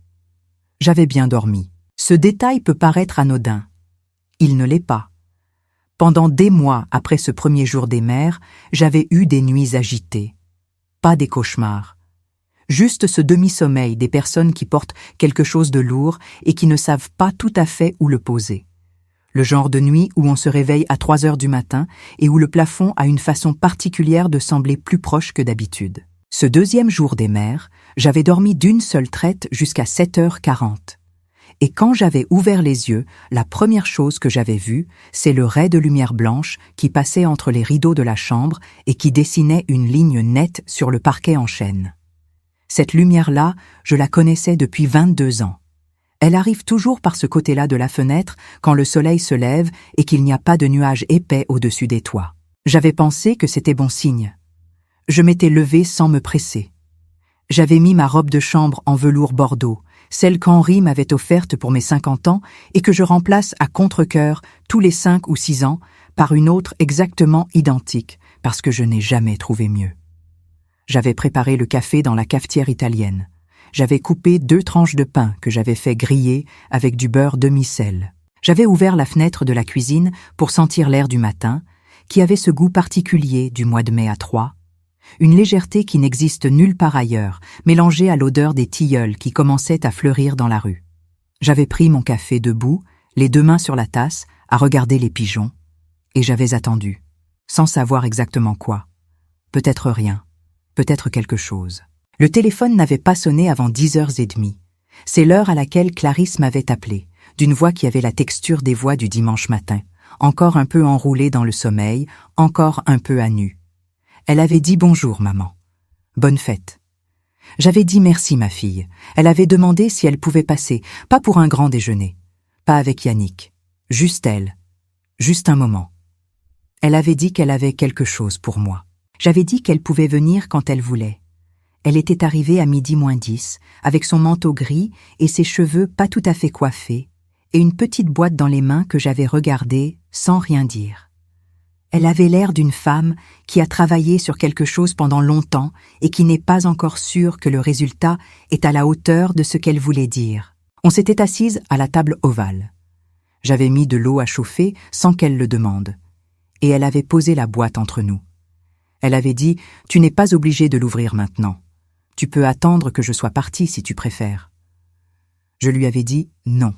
J'avais bien dormi. Ce détail peut paraître anodin. Il ne l'est pas. Pendant des mois après ce premier jour des mères, j'avais eu des nuits agitées. Pas des cauchemars. Juste ce demi-sommeil des personnes qui portent quelque chose de lourd et qui ne savent pas tout à fait où le poser. Le genre de nuit où on se réveille à 3 heures du matin et où le plafond a une façon particulière de sembler plus proche que d'habitude. Ce deuxième jour des mères, j'avais dormi d'une seule traite jusqu'à 7h40. Et quand j'avais ouvert les yeux, la première chose que j'avais vue, c'est le rai de lumière blanche qui passait entre les rideaux de la chambre et qui dessinait une ligne nette sur le parquet en chêne. Cette lumière-là, je la connaissais depuis 22 ans. Elle arrive toujours par ce côté-là de la fenêtre quand le soleil se lève et qu'il n'y a pas de nuages épais au-dessus des toits. J'avais pensé que c'était bon signe. Je m'étais levée sans me presser. J'avais mis ma robe de chambre en velours bordeaux, celle qu'Henri m'avait offerte pour mes 50 ans et que je remplace à contre-cœur tous les 5 ou 6 ans par une autre exactement identique, parce que je n'ai jamais trouvé mieux. J'avais préparé le café dans la cafetière italienne. J'avais coupé 2 tranches de pain que j'avais fait griller avec du beurre demi-sel. J'avais ouvert la fenêtre de la cuisine pour sentir l'air du matin, qui avait ce goût particulier du mois de mai à Troyes, une légèreté qui n'existe nulle part ailleurs, mélangée à l'odeur des tilleuls qui commençaient à fleurir dans la rue. J'avais pris mon café debout, les 2 mains sur la tasse, à regarder les pigeons, et j'avais attendu, sans savoir exactement quoi. Peut-être rien, peut-être quelque chose. Le téléphone n'avait pas sonné avant 10h30. C'est l'heure à laquelle Clarisse m'avait appelé, d'une voix qui avait la texture des voix du dimanche matin, encore un peu enroulée dans le sommeil, encore un peu à nu. Elle avait dit « Bonjour, maman. Bonne fête. » J'avais dit « Merci, ma fille. » Elle avait demandé si elle pouvait passer, pas pour un grand déjeuner, pas avec Yannick, juste elle, juste un moment. Elle avait dit qu'elle avait quelque chose pour moi. J'avais dit qu'elle pouvait venir quand elle voulait. Elle était arrivée à 12h10, avec son manteau gris et ses cheveux pas tout à fait coiffés, et une petite boîte dans les mains que j'avais regardée sans rien dire. Elle avait l'air d'une femme qui a travaillé sur quelque chose pendant longtemps et qui n'est pas encore sûre que le résultat est à la hauteur de ce qu'elle voulait dire. On s'était assise à la table ovale. J'avais mis de l'eau à chauffer sans qu'elle le demande, et elle avait posé la boîte entre nous. Elle avait dit « Tu n'es pas obligé de l'ouvrir maintenant. Tu peux attendre que je sois partie si tu préfères. » Je lui avais dit « Non,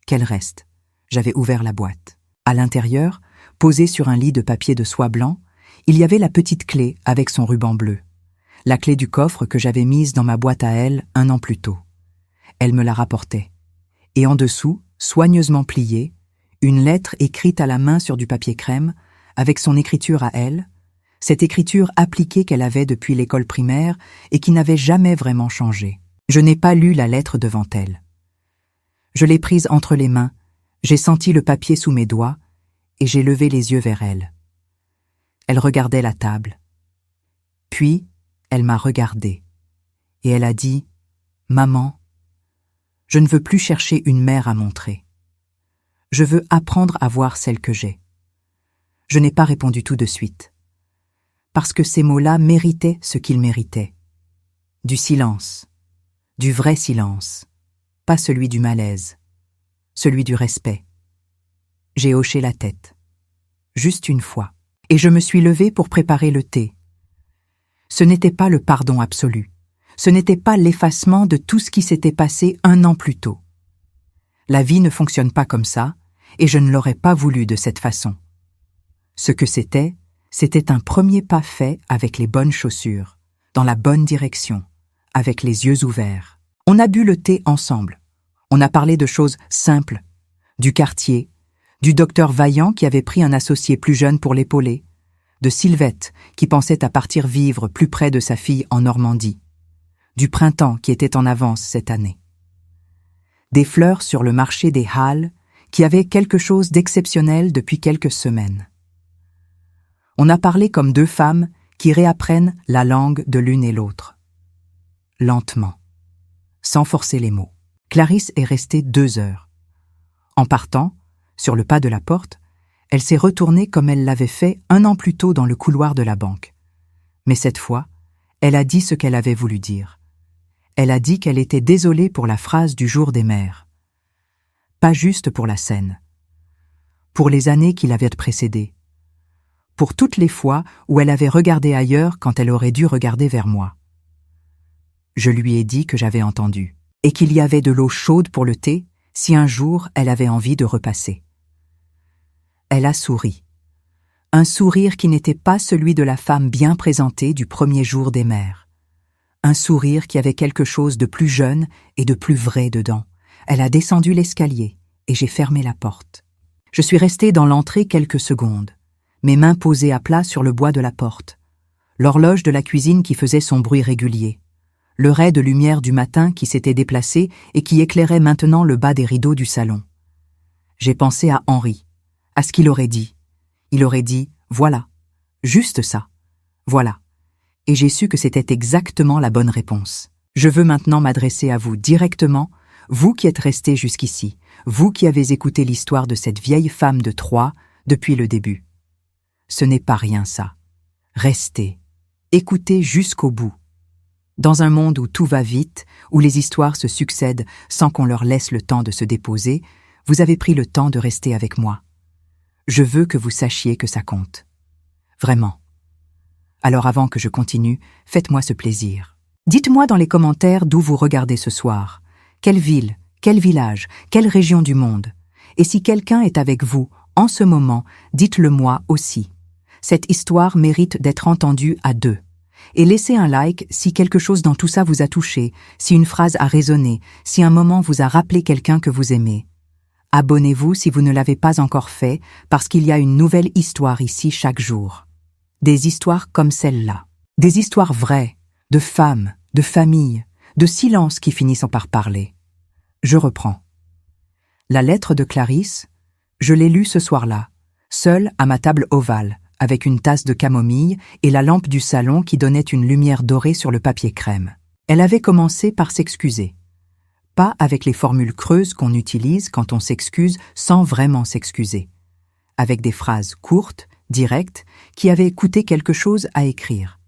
qu'elle reste. » J'avais ouvert la boîte. À l'intérieur, posée sur un lit de papier de soie blanc, il y avait la petite clé avec son ruban bleu. La clé du coffre que j'avais mise dans ma boîte à elle 1 an plus tôt. Elle me la rapportait. Et en dessous, soigneusement pliée, une lettre écrite à la main sur du papier crème, avec son écriture à elle, cette écriture appliquée qu'elle avait depuis l'école primaire et qui n'avait jamais vraiment changé. Je n'ai pas lu la lettre devant elle. Je l'ai prise entre les mains, j'ai senti le papier sous mes doigts, et j'ai levé les yeux vers elle. Elle regardait la table. Puis, elle m'a regardée, et elle a dit « Maman, je ne veux plus chercher une mère à montrer. Je veux apprendre à voir celle que j'ai. » Je n'ai pas répondu tout de suite, parce que ces mots-là méritaient ce qu'ils méritaient. Du silence, du vrai silence, pas celui du malaise, celui du respect. J'ai hoché la tête, juste une fois, et je me suis levée pour préparer le thé. Ce n'était pas le pardon absolu, ce n'était pas l'effacement de tout ce qui s'était passé 1 an plus tôt. La vie ne fonctionne pas comme ça, et je ne l'aurais pas voulu de cette façon. Ce que c'était un premier pas fait avec les bonnes chaussures, dans la bonne direction, avec les yeux ouverts. On a bu le thé ensemble. On a parlé de choses simples, du quartier, du docteur Vaillant qui avait pris un associé plus jeune pour l'épauler, de Sylvette qui pensait à partir vivre plus près de sa fille en Normandie, du printemps qui était en avance cette année. Des fleurs sur le marché des Halles qui avaient quelque chose d'exceptionnel depuis quelques semaines. On a parlé comme 2 femmes qui réapprennent la langue de l'une et l'autre. Lentement, sans forcer les mots. Clarisse est restée 2 heures. En partant, sur le pas de la porte, elle s'est retournée comme elle l'avait fait 1 an plus tôt dans le couloir de la banque. Mais cette fois, elle a dit ce qu'elle avait voulu dire. Elle a dit qu'elle était désolée pour la phrase du jour des mères. Pas juste pour la scène. Pour les années qui l'avaient précédée. Pour toutes les fois où elle avait regardé ailleurs quand elle aurait dû regarder vers moi. Je lui ai dit que j'avais entendu, et qu'il y avait de l'eau chaude pour le thé si un jour elle avait envie de repasser. Elle a souri. Un sourire qui n'était pas celui de la femme bien présentée du premier jour des mères. Un sourire qui avait quelque chose de plus jeune et de plus vrai dedans. Elle a descendu l'escalier, et j'ai fermé la porte. Je suis restée dans l'entrée quelques secondes, mes mains posées à plat sur le bois de la porte, l'horloge de la cuisine qui faisait son bruit régulier, le rai de lumière du matin qui s'était déplacé et qui éclairait maintenant le bas des rideaux du salon. J'ai pensé à Henri, à ce qu'il aurait dit. Il aurait dit « voilà, juste ça, voilà ». Et j'ai su que c'était exactement la bonne réponse. Je veux maintenant m'adresser à vous directement, vous qui êtes restés jusqu'ici, vous qui avez écouté l'histoire de cette vieille femme de Troyes depuis le début. Ce n'est pas rien ça. Restez, écoutez jusqu'au bout. Dans un monde où tout va vite, où les histoires se succèdent sans qu'on leur laisse le temps de se déposer, vous avez pris le temps de rester avec moi. Je veux que vous sachiez que ça compte. Vraiment. Alors avant que je continue, faites-moi ce plaisir. Dites-moi dans les commentaires d'où vous regardez ce soir. Quelle ville, quel village, quelle région du monde. Et si quelqu'un est avec vous, en ce moment, dites-le moi aussi. Cette histoire mérite d'être entendue à 2. Et laissez un like si quelque chose dans tout ça vous a touché, si une phrase a résonné, si un moment vous a rappelé quelqu'un que vous aimez. Abonnez-vous si vous ne l'avez pas encore fait, parce qu'il y a une nouvelle histoire ici chaque jour. Des histoires comme celle-là. Des histoires vraies, de femmes, de familles, de silences qui finissent par parler. Je reprends. La lettre de Clarisse, je l'ai lue ce soir-là, seule à ma table ovale, avec une tasse de camomille et la lampe du salon qui donnait une lumière dorée sur le papier crème. Elle avait commencé par s'excuser. Pas avec les formules creuses qu'on utilise quand on s'excuse sans vraiment s'excuser. Avec des phrases courtes, directes, qui avaient coûté quelque chose à écrire.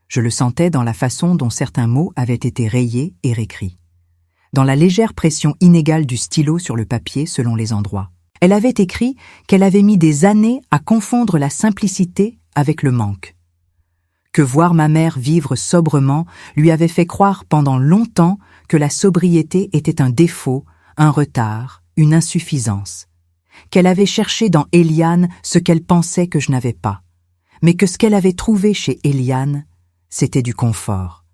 Je le sentais dans la façon dont certains mots avaient été rayés et réécrits. Dans la légère pression inégale du stylo sur le papier selon les endroits. Elle avait écrit qu'elle avait mis des années à confondre la simplicité avec le manque. Que voir ma mère vivre sobrement lui avait fait croire pendant longtemps que la sobriété était un défaut, un retard, une insuffisance. Qu'elle avait cherché dans Eliane ce qu'elle pensait que je n'avais pas, mais que ce qu'elle avait trouvé chez Eliane, c'était du confort.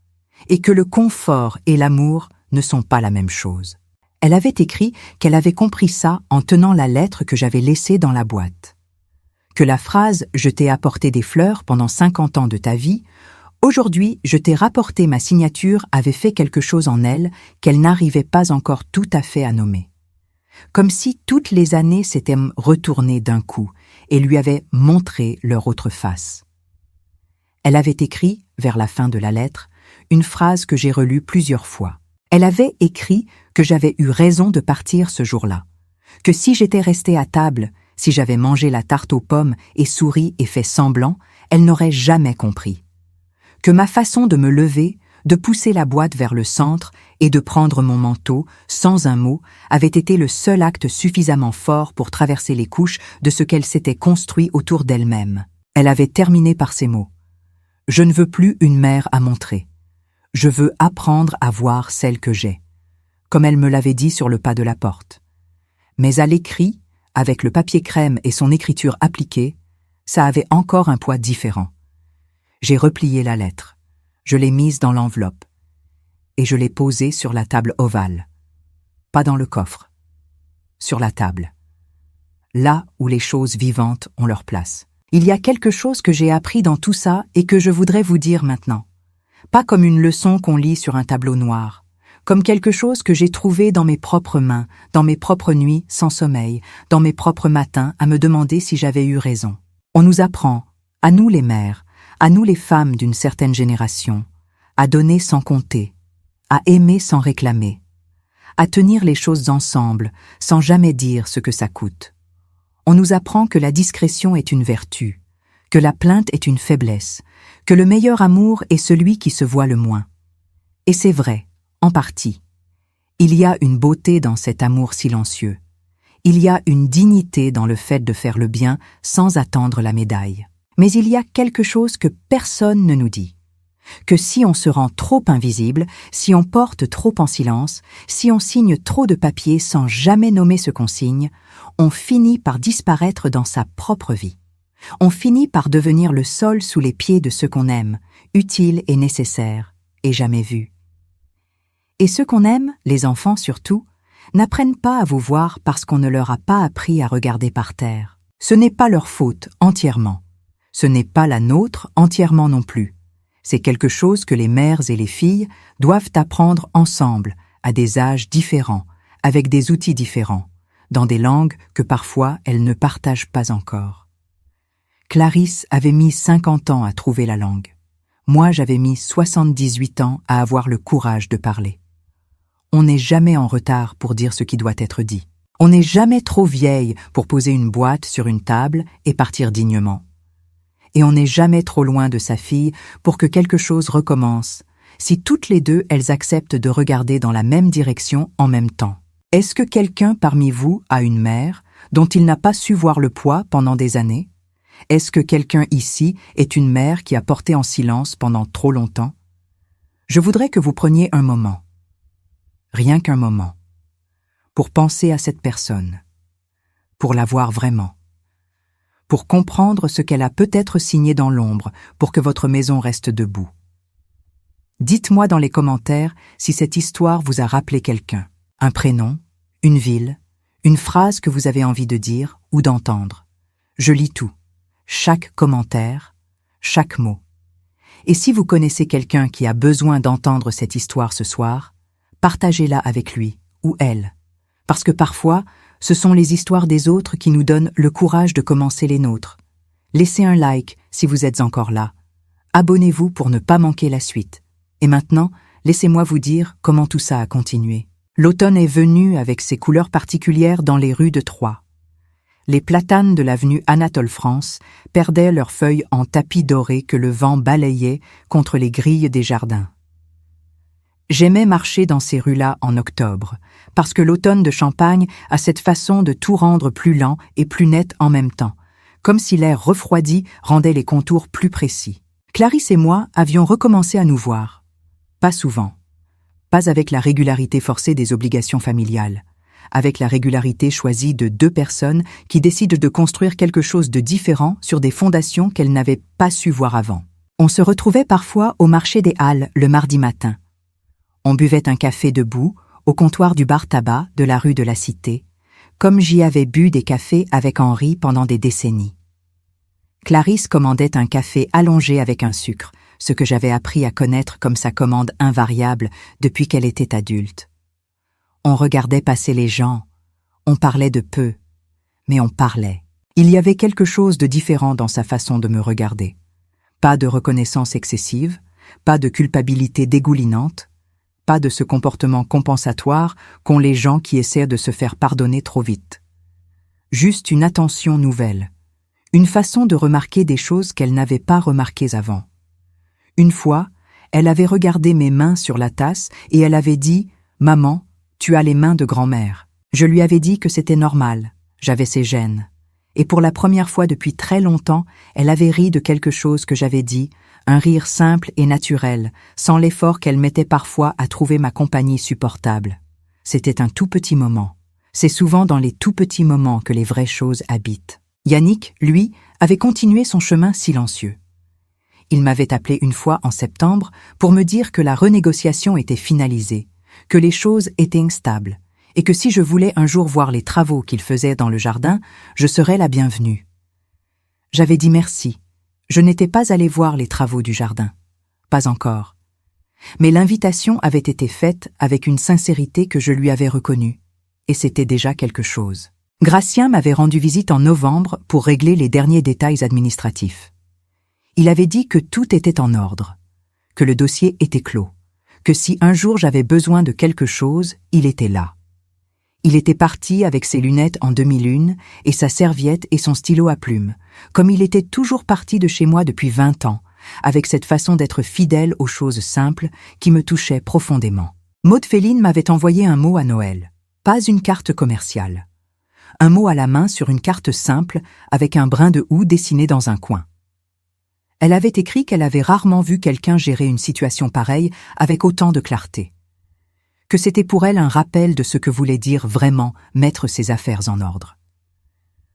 Et que le confort et l'amour ne sont pas la même chose. Elle avait écrit qu'elle avait compris ça en tenant la lettre que j'avais laissée dans la boîte. Que la phrase « Je t'ai apporté des fleurs pendant 50 ans de ta vie », aujourd'hui je t'ai rapporté ma signature avait fait quelque chose en elle qu'elle n'arrivait pas encore tout à fait à nommer. comme si toutes les années s'étaient retournées d'un coup et lui avaient montré leur autre face. Elle avait écrit, vers la fin de la lettre, une phrase que j'ai relue plusieurs fois. Elle avait écrit que j'avais eu raison de partir ce jour-là, que si j'étais restée à table, si j'avais mangé la tarte aux pommes et souri et fait semblant, elle n'aurait jamais compris. Que ma façon de me lever, de pousser la boîte vers le centre et de prendre mon manteau, sans un mot, avait été le seul acte suffisamment fort pour traverser les couches de ce qu'elle s'était construit autour d'elle-même. Elle avait terminé par ces mots. « Je ne veux plus une mère à montrer. Je veux apprendre à voir celle que j'ai. » Comme elle me l'avait dit sur le pas de la porte. Mais à l'écrit, avec le papier crème et son écriture appliquée, ça avait encore un poids différent. J'ai replié la lettre. Je l'ai mise dans l'enveloppe et je l'ai posée sur la table ovale. Pas dans le coffre. Sur la table. Là où les choses vivantes ont leur place. Il y a quelque chose que j'ai appris dans tout ça et que je voudrais vous dire maintenant. Pas comme une leçon qu'on lit sur un tableau noir. Comme quelque chose que j'ai trouvé dans mes propres mains, dans mes propres nuits sans sommeil, dans mes propres matins à me demander si j'avais eu raison. On nous apprend, à nous les mères, à nous les femmes d'une certaine génération, à donner sans compter, à aimer sans réclamer, à tenir les choses ensemble sans jamais dire ce que ça coûte. On nous apprend que la discrétion est une vertu, que la plainte est une faiblesse, que le meilleur amour est celui qui se voit le moins. Et c'est vrai, en partie. Il y a une beauté dans cet amour silencieux. Il y a une dignité dans le fait de faire le bien sans attendre la médaille. Mais il y a quelque chose que personne ne nous dit. Que si on se rend trop invisible, si on porte trop en silence, si on signe trop de papiers sans jamais nommer ce qu'on signe, on finit par disparaître dans sa propre vie. On finit par devenir le sol sous les pieds de ceux qu'on aime, utile et nécessaire, et jamais vu. Et ceux qu'on aime, les enfants surtout, n'apprennent pas à vous voir parce qu'on ne leur a pas appris à regarder par terre. Ce n'est pas leur faute entièrement. Ce n'est pas la nôtre entièrement non plus. C'est quelque chose que les mères et les filles doivent apprendre ensemble, à des âges différents, avec des outils différents, dans des langues que parfois elles ne partagent pas encore. Clarisse avait mis 50 ans à trouver la langue. Moi, j'avais mis 78 ans à avoir le courage de parler. On n'est jamais en retard pour dire ce qui doit être dit. On n'est jamais trop vieille pour poser une boîte sur une table et partir dignement. Et on n'est jamais trop loin de sa fille pour que quelque chose recommence, si toutes les deux elles acceptent de regarder dans la même direction en même temps. Est-ce que quelqu'un parmi vous a une mère dont il n'a pas su voir le poids pendant des années? Est-ce que quelqu'un ici est une mère qui a porté en silence pendant trop longtemps? Je voudrais que vous preniez un moment, rien qu'un moment, pour penser à cette personne, pour la voir vraiment, pour comprendre ce qu'elle a peut-être signé dans l'ombre pour que votre maison reste debout. Dites-moi dans les commentaires si cette histoire vous a rappelé quelqu'un, un prénom, une ville, une phrase que vous avez envie de dire ou d'entendre. Je lis tout, chaque commentaire, chaque mot. Et si vous connaissez quelqu'un qui a besoin d'entendre cette histoire ce soir, partagez-la avec lui ou elle, parce que parfois, ce sont les histoires des autres qui nous donnent le courage de commencer les nôtres. Laissez un like si vous êtes encore là. Abonnez-vous pour ne pas manquer la suite. Et maintenant, laissez-moi vous dire comment tout ça a continué. L'automne est venu avec ses couleurs particulières dans les rues de Troyes. Les platanes de l'avenue Anatole-France perdaient leurs feuilles en tapis dorés que le vent balayait contre les grilles des jardins. J'aimais marcher dans ces rues-là en octobre, parce que l'automne de Champagne a cette façon de tout rendre plus lent et plus net en même temps, comme si l'air refroidi rendait les contours plus précis. Clarisse et moi avions recommencé à nous voir. Pas souvent. Pas avec la régularité forcée des obligations familiales, avec la régularité choisie de deux personnes qui décident de construire quelque chose de différent sur des fondations qu'elles n'avaient pas su voir avant. On se retrouvait parfois au marché des Halles le mardi matin. On buvait un café debout, au comptoir du bar-tabac de la rue de la Cité, comme j'y avais bu des cafés avec Henri pendant des décennies. Clarisse commandait un café allongé avec un sucre, ce que j'avais appris à connaître comme sa commande invariable depuis qu'elle était adulte. On regardait passer les gens, On parlait de peu, mais on parlait. Il y avait quelque chose de différent dans sa façon de me regarder. Pas de reconnaissance excessive, pas de culpabilité dégoulinante, pas de ce comportement compensatoire qu'ont les gens qui essaient de se faire pardonner trop vite. Juste une attention nouvelle, une façon de remarquer des choses qu'elle n'avait pas remarquées avant. Une fois, elle avait regardé mes mains sur la tasse et elle avait dit « Maman, tu as les mains de grand-mère ». Je lui avais dit que c'était normal, j'avais ces gènes. Et pour la première fois depuis très longtemps, elle avait ri de quelque chose que j'avais dit, un rire simple et naturel, sans l'effort qu'elle mettait parfois à trouver ma compagnie supportable. C'était un tout petit moment. C'est souvent dans les tout petits moments que les vraies choses habitent. Yannick, lui, avait continué son chemin silencieux. Il m'avait appelé une fois en septembre pour me dire que la renégociation était finalisée, que les choses étaient stables, et que si je voulais un jour voir les travaux qu'il faisait dans le jardin, je serais la bienvenue. J'avais dit merci. Je n'étais pas allée voir les travaux du jardin. Pas encore. Mais l'invitation avait été faite avec une sincérité que je lui avais reconnue, et c'était déjà quelque chose. Gratien m'avait rendu visite en novembre pour régler les derniers détails administratifs. Il avait dit que tout était en ordre, que le dossier était clos, que si un jour j'avais besoin de quelque chose, il était là. Il était parti avec ses lunettes en demi-lune et sa serviette et son stylo à plumes, comme il était toujours parti de chez moi depuis 20 ans, avec cette façon d'être fidèle aux choses simples qui me touchait profondément. Maude Féline m'avait envoyé un mot à Noël, pas une carte commerciale. Un mot à la main sur une carte simple avec un brin de houx dessiné dans un coin. Elle avait écrit qu'elle avait rarement vu quelqu'un gérer une situation pareille avec autant de clarté. Que c'était pour elle un rappel de ce que voulait dire vraiment mettre ses affaires en ordre.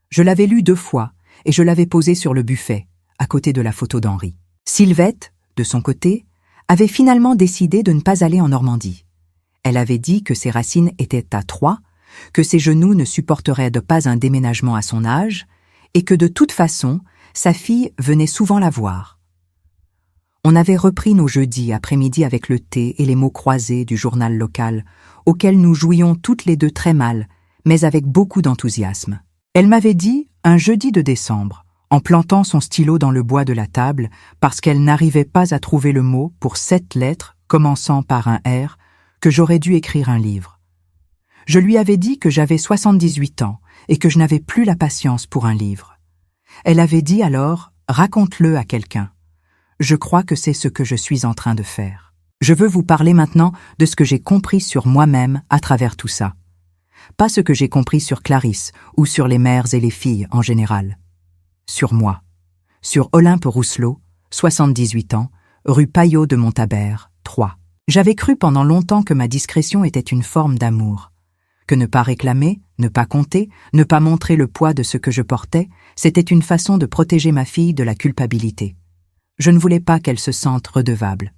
Je l'avais lu 2 fois et je l'avais posé sur le buffet, à côté de la photo d'Henri. Sylvette, de son côté, avait finalement décidé de ne pas aller en Normandie. Elle avait dit que ses racines étaient à Troyes, que ses genoux ne supporteraient de pas un déménagement à son âge, et que de toute façon, sa fille venait souvent la voir. On avait repris nos jeudis après-midi avec le thé et les mots croisés du journal local, auxquels nous jouions toutes les deux très mal, mais avec beaucoup d'enthousiasme. Elle m'avait dit, un jeudi de décembre, en plantant son stylo dans le bois de la table, parce qu'elle n'arrivait pas à trouver le mot pour 7 lettres, commençant par un R, que j'aurais dû écrire un livre. Je lui avais dit que j'avais 78 ans et que je n'avais plus la patience pour un livre. Elle avait dit alors, raconte-le à quelqu'un. Je crois que c'est ce que je suis en train de faire. Je veux vous parler maintenant de ce que j'ai compris sur moi-même à travers tout ça. Pas ce que j'ai compris sur Clarisse ou sur les mères et les filles en général. Sur moi. Sur Olympe Rousselot, 78 ans, rue Paillot de Montabert, Troyes. J'avais cru pendant longtemps que ma discrétion était une forme d'amour. Que ne pas réclamer, ne pas compter, ne pas montrer le poids de ce que je portais, c'était une façon de protéger ma fille de la culpabilité. Je ne voulais pas qu'elle se sente redevable.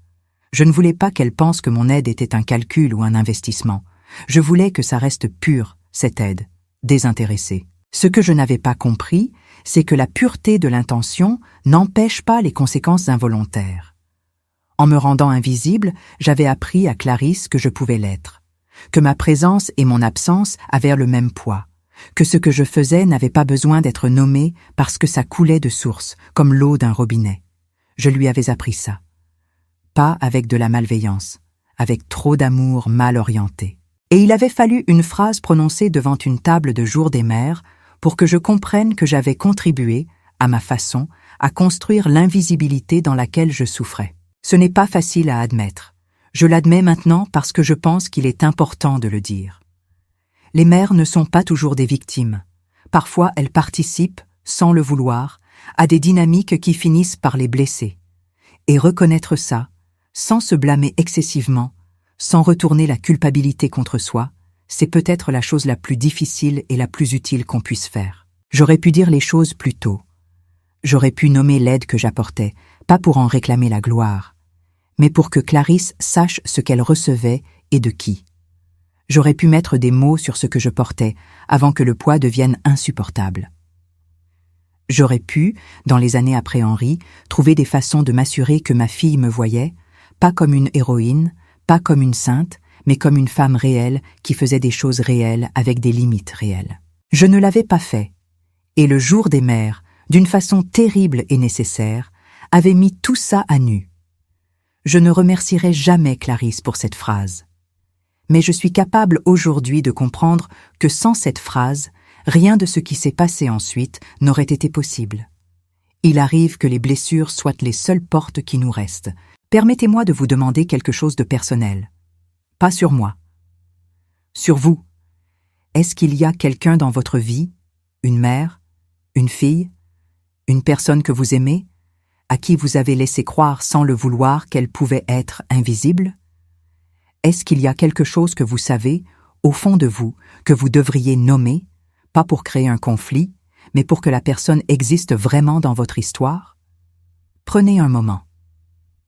Je ne voulais pas qu'elle pense que mon aide était un calcul ou un investissement. Je voulais que ça reste pur, cette aide, désintéressée. Ce que je n'avais pas compris, c'est que la pureté de l'intention n'empêche pas les conséquences involontaires. En me rendant invisible, j'avais appris à Clarisse que je pouvais l'être, que ma présence et mon absence avaient le même poids, que ce que je faisais n'avait pas besoin d'être nommé parce que ça coulait de source, comme l'eau d'un robinet. Je lui avais appris ça. Pas avec de la malveillance, avec trop d'amour mal orienté. Et il avait fallu une phrase prononcée devant une table de jour des mères pour que je comprenne que j'avais contribué, à ma façon, à construire l'invisibilité dans laquelle je souffrais. Ce n'est pas facile à admettre. Je l'admets maintenant parce que je pense qu'il est important de le dire. Les mères ne sont pas toujours des victimes. Parfois, elles participent, sans le vouloir, à des dynamiques qui finissent par les blesser. Et reconnaître ça, sans se blâmer excessivement, sans retourner la culpabilité contre soi, c'est peut-être la chose la plus difficile et la plus utile qu'on puisse faire. J'aurais pu dire les choses plus tôt. J'aurais pu nommer l'aide que j'apportais, pas pour en réclamer la gloire, mais pour que Clarisse sache ce qu'elle recevait et de qui. J'aurais pu mettre des mots sur ce que je portais avant que le poids devienne insupportable. J'aurais pu, dans les années après Henri, trouver des façons de m'assurer que ma fille me voyait, pas comme une héroïne, pas comme une sainte, mais comme une femme réelle qui faisait des choses réelles avec des limites réelles. Je ne l'avais pas fait, et le jour des mères, d'une façon terrible et nécessaire, avait mis tout ça à nu. Je ne remercierai jamais Clarisse pour cette phrase. Mais je suis capable aujourd'hui de comprendre que sans cette phrase, rien de ce qui s'est passé ensuite n'aurait été possible. Il arrive que les blessures soient les seules portes qui nous restent. Permettez-moi de vous demander quelque chose de personnel. Pas sur moi. Sur vous. Est-ce qu'il y a quelqu'un dans votre vie, une mère, une fille, une personne que vous aimez, à qui vous avez laissé croire sans le vouloir qu'elle pouvait être invisible? Est-ce qu'il y a quelque chose que vous savez, au fond de vous, que vous devriez nommer, pas pour créer un conflit, mais pour que la personne existe vraiment dans votre histoire? Prenez un moment.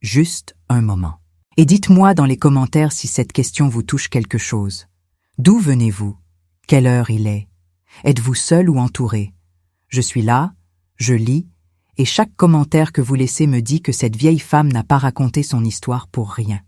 Juste un moment. Et dites-moi dans les commentaires si cette question vous touche quelque chose. D'où venez-vous? Quelle heure il est? Êtes-vous seul ou entouré? Je suis là, je lis, et chaque commentaire que vous laissez me dit que cette vieille femme n'a pas raconté son histoire pour rien.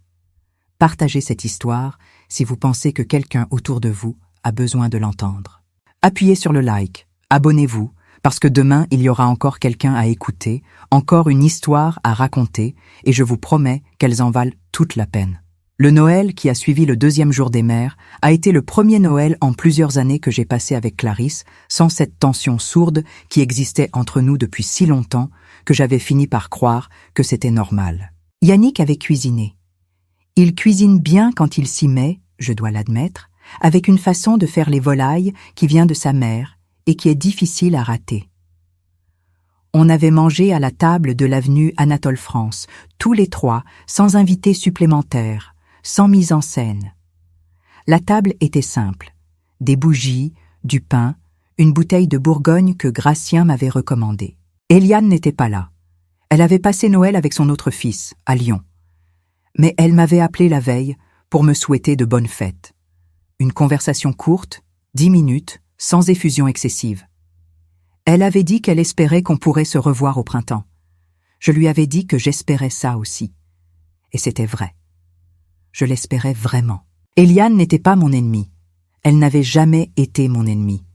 Partagez cette histoire si vous pensez que quelqu'un autour de vous a besoin de l'entendre. Appuyez sur le like, abonnez-vous, parce que demain il y aura encore quelqu'un à écouter, encore une histoire à raconter, et je vous promets qu'elles en valent toute la peine. Le Noël qui a suivi le deuxième jour des mères a été le premier Noël en plusieurs années que j'ai passé avec Clarisse, sans cette tension sourde qui existait entre nous depuis si longtemps que j'avais fini par croire que c'était normal. Yannick avait cuisiné. Il cuisine bien quand il s'y met, je dois l'admettre, avec une façon de faire les volailles qui vient de sa mère et qui est difficile à rater. On avait mangé à la table de l'avenue Anatole France, tous les trois, sans invité supplémentaire, sans mise en scène. La table était simple. Des bougies, du pain, une bouteille de Bourgogne que Gratien m'avait recommandée. Eliane n'était pas là. Elle avait passé Noël avec son autre fils, à Lyon. Mais elle m'avait appelé la veille pour me souhaiter de bonnes fêtes. Une conversation courte, 10 minutes, sans effusion excessive. Elle avait dit qu'elle espérait qu'on pourrait se revoir au printemps. Je lui avais dit que j'espérais ça aussi. Et c'était vrai. Je l'espérais vraiment. Eliane n'était pas mon ennemie. Elle n'avait jamais été mon ennemie.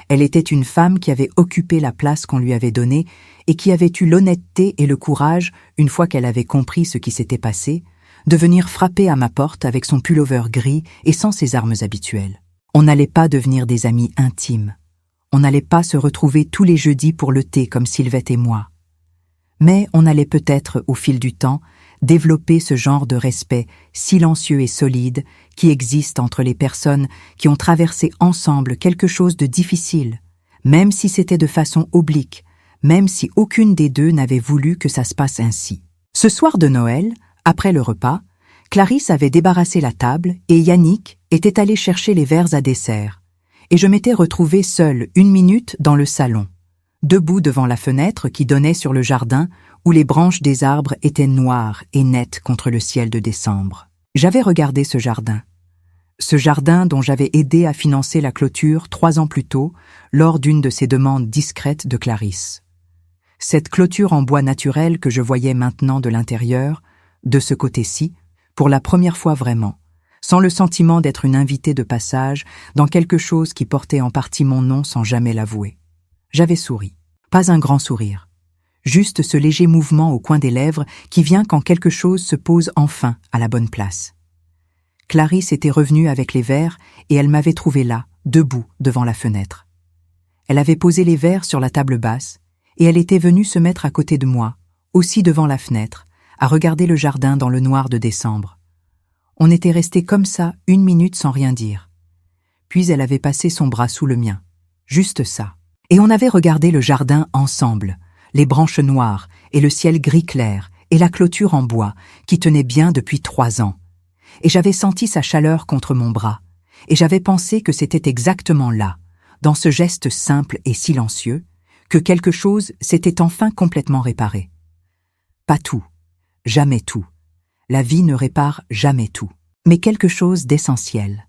Elle était une femme qui avait occupé la place qu'on lui avait donnée et qui avait eu l'honnêteté et le courage, une fois qu'elle avait compris ce qui s'était passé, de venir frapper à ma porte avec son pullover gris et sans ses armes habituelles. On n'allait pas devenir des amis intimes. On n'allait pas se retrouver tous les jeudis pour le thé comme Sylvette et moi. Mais on allait peut-être, au fil du temps, développer ce genre de respect silencieux et solide qui existe entre les personnes qui ont traversé ensemble quelque chose de difficile, même si c'était de façon oblique, même si aucune des deux n'avait voulu que ça se passe ainsi. Ce soir de Noël, après le repas, Clarisse avait débarrassé la table et Yannick était allé chercher les verres à dessert, et je m'étais retrouvée seule 1 minute dans le salon, debout devant la fenêtre qui donnait sur le jardin où les branches des arbres étaient noires et nettes contre le ciel de décembre. J'avais regardé ce jardin dont j'avais aidé à financer la clôture 3 ans plus tôt, lors d'une de ces demandes discrètes de Clarisse. Cette clôture en bois naturel que je voyais maintenant de l'intérieur, de ce côté-ci, pour la première fois vraiment, sans le sentiment d'être une invitée de passage dans quelque chose qui portait en partie mon nom sans jamais l'avouer. J'avais souri. Pas un grand sourire. Juste ce léger mouvement au coin des lèvres qui vient quand quelque chose se pose enfin à la bonne place. Clarisse était revenue avec les verres et elle m'avait trouvé là, debout devant la fenêtre. Elle avait posé les verres sur la table basse et elle était venue se mettre à côté de moi, aussi devant la fenêtre, à regarder le jardin dans le noir de décembre. On était restés comme ça 1 minute sans rien dire. Puis elle avait passé son bras sous le mien. Juste ça. Et on avait regardé le jardin ensemble, les branches noires et le ciel gris clair et la clôture en bois qui tenait bien depuis 3 ans. Et j'avais senti sa chaleur contre mon bras. Et j'avais pensé que c'était exactement là, dans ce geste simple et silencieux, que quelque chose s'était enfin complètement réparé. Pas tout. Jamais tout. La vie ne répare jamais tout. Mais quelque chose d'essentiel.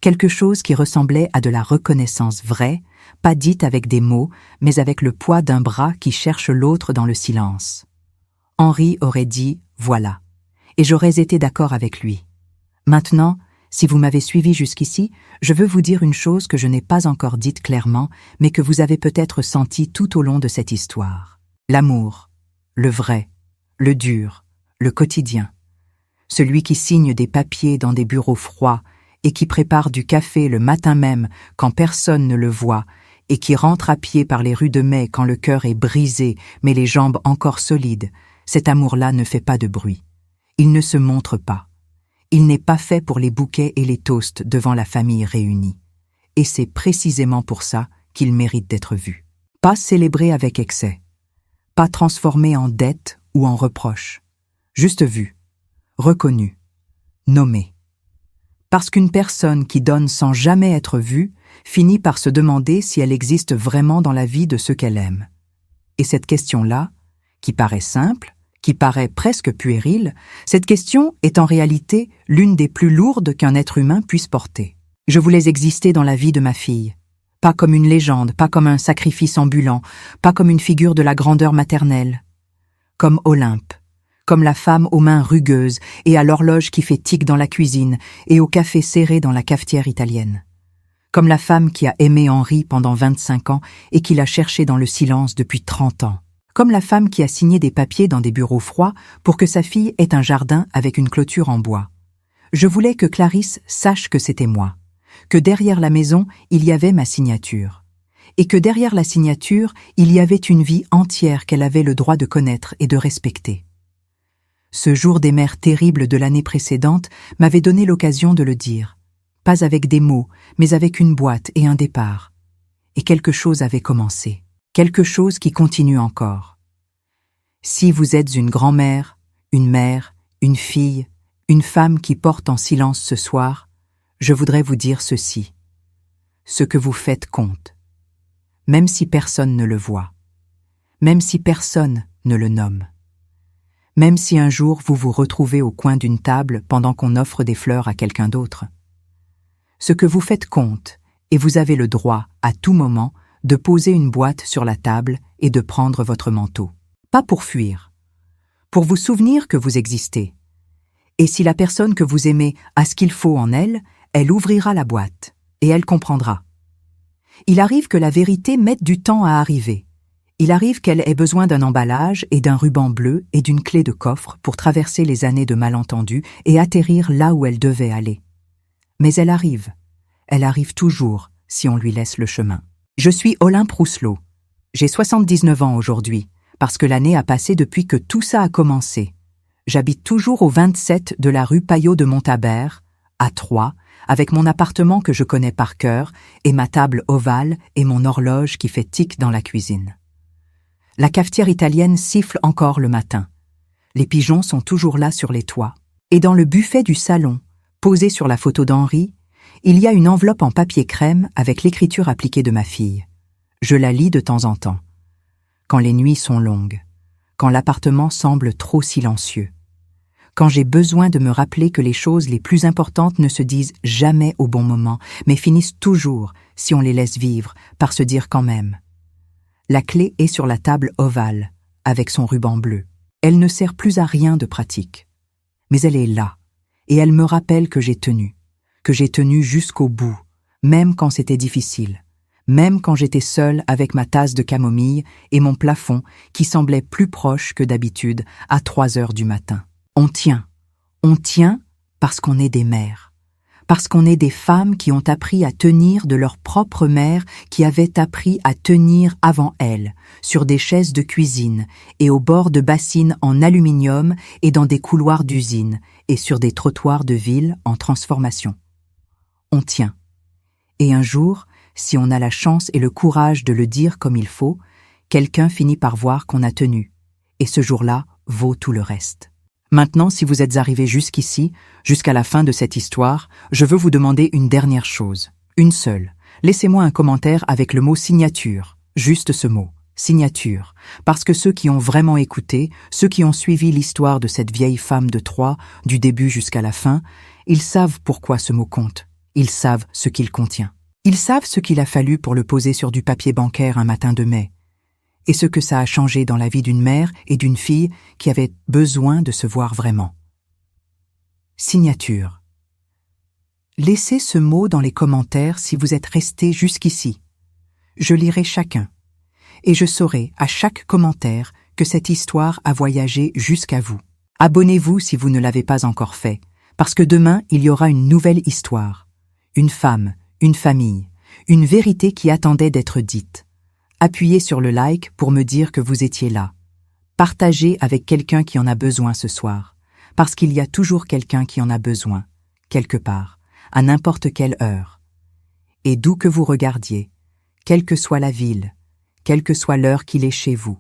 Quelque chose qui ressemblait à de la reconnaissance vraie, pas dite avec des mots, mais avec le poids d'un bras qui cherche l'autre dans le silence. Henri aurait dit « voilà », et j'aurais été d'accord avec lui. Maintenant, si vous m'avez suivi jusqu'ici, je veux vous dire une chose que je n'ai pas encore dite clairement, mais que vous avez peut-être senti tout au long de cette histoire. L'amour, le vrai, le dur, le quotidien. Celui qui signe des papiers dans des bureaux froids et qui prépare du café le matin même quand personne ne le voit et qui rentre à pied par les rues de Mai quand le cœur est brisé mais les jambes encore solides, cet amour-là ne fait pas de bruit. Il ne se montre pas. Il n'est pas fait pour les bouquets et les toasts devant la famille réunie. Et c'est précisément pour ça qu'il mérite d'être vu. Pas célébré avec excès. Pas transformé en dette ou en reproche. Juste vu. Reconnu. Nommé. Parce qu'une personne qui donne sans jamais être vue finit par se demander si elle existe vraiment dans la vie de ceux qu'elle aime. Et cette question-là, qui paraît simple, qui paraît presque puérile, cette question est en réalité l'une des plus lourdes qu'un être humain puisse porter. Je voulais exister dans la vie de ma fille, pas comme une légende, pas comme un sacrifice ambulant, pas comme une figure de la grandeur maternelle, comme Olympe, comme la femme aux mains rugueuses et à l'horloge qui fait tic dans la cuisine et au café serré dans la cafetière italienne, comme la femme qui a aimé Henri pendant 25 ans et qui l'a cherché dans le silence depuis 30 ans. Comme la femme qui a signé des papiers dans des bureaux froids pour que sa fille ait un jardin avec une clôture en bois. Je voulais que Clarisse sache que c'était moi, que derrière la maison, il y avait ma signature, et que derrière la signature, il y avait une vie entière qu'elle avait le droit de connaître et de respecter. Ce jour des mères terribles de l'année précédente m'avait donné l'occasion de le dire, pas avec des mots, mais avec une boîte et un départ. Et quelque chose avait commencé. Quelque chose qui continue encore. Si vous êtes une grand-mère, une mère, une fille, une femme qui porte en silence ce soir, je voudrais vous dire ceci. Ce que vous faites compte. Même si personne ne le voit. Même si personne ne le nomme. Même si un jour vous vous retrouvez au coin d'une table pendant qu'on offre des fleurs à quelqu'un d'autre. Ce que vous faites compte, et vous avez le droit, à tout moment, de poser une boîte sur la table et de prendre votre manteau. Pas pour fuir. Pour vous souvenir que vous existez. Et si la personne que vous aimez a ce qu'il faut en elle, elle ouvrira la boîte et elle comprendra. Il arrive que la vérité mette du temps à arriver. Il arrive qu'elle ait besoin d'un emballage et d'un ruban bleu et d'une clé de coffre pour traverser les années de malentendus et atterrir là où elle devait aller. Mais elle arrive. Elle arrive toujours si on lui laisse le chemin. Je suis Olympe Rousselot. J'ai 79 ans aujourd'hui, parce que l'année a passé depuis que tout ça a commencé. J'habite toujours au 27 de la rue Payot de Montabert, à Troyes, avec mon appartement que je connais par cœur, et ma table ovale et mon horloge qui fait tic dans la cuisine. La cafetière italienne siffle encore le matin. Les pigeons sont toujours là sur les toits. Et dans le buffet du salon, posé sur la photo d'Henri, il y a une enveloppe en papier crème avec l'écriture appliquée de ma fille. Je la lis de temps en temps. Quand les nuits sont longues, quand l'appartement semble trop silencieux, quand j'ai besoin de me rappeler que les choses les plus importantes ne se disent jamais au bon moment, mais finissent toujours, si on les laisse vivre, par se dire quand même. La clé est sur la table ovale, avec son ruban bleu. Elle ne sert plus à rien de pratique. Mais elle est là, et elle me rappelle que j'ai tenu jusqu'au bout, même quand c'était difficile, même quand j'étais seule avec ma tasse de camomille et mon plafond qui semblait plus proche que d'habitude à 3 heures du matin. On tient parce qu'on est des mères, parce qu'on est des femmes qui ont appris à tenir de leur propre mère qui avait appris à tenir avant elles, sur des chaises de cuisine et au bord de bassines en aluminium et dans des couloirs d'usine et sur des trottoirs de ville en transformation. On tient. Et un jour, si on a la chance et le courage de le dire comme il faut, quelqu'un finit par voir qu'on a tenu. Et ce jour-là vaut tout le reste. Maintenant, si vous êtes arrivés jusqu'ici, jusqu'à la fin de cette histoire, je veux vous demander une dernière chose. Une seule. Laissez-moi un commentaire avec le mot signature. Juste ce mot. Signature. Parce que ceux qui ont vraiment écouté, ceux qui ont suivi l'histoire de cette vieille femme de Troyes, du début jusqu'à la fin, ils savent pourquoi ce mot compte. Ils savent ce qu'il contient. Ils savent ce qu'il a fallu pour le poser sur du papier bancaire un matin de mai, et ce que ça a changé dans la vie d'une mère et d'une fille qui avaient besoin de se voir vraiment. Signature. Laissez ce mot dans les commentaires si vous êtes resté jusqu'ici. Je lirai chacun. Et je saurai à chaque commentaire que cette histoire a voyagé jusqu'à vous. Abonnez-vous si vous ne l'avez pas encore fait, parce que demain il y aura une nouvelle histoire. Une femme, une famille, une vérité qui attendait d'être dite. Appuyez sur le like pour me dire que vous étiez là. Partagez avec quelqu'un qui en a besoin ce soir, parce qu'il y a toujours quelqu'un qui en a besoin, quelque part, à n'importe quelle heure. Et d'où que vous regardiez, quelle que soit la ville, quelle que soit l'heure qu'il est chez vous,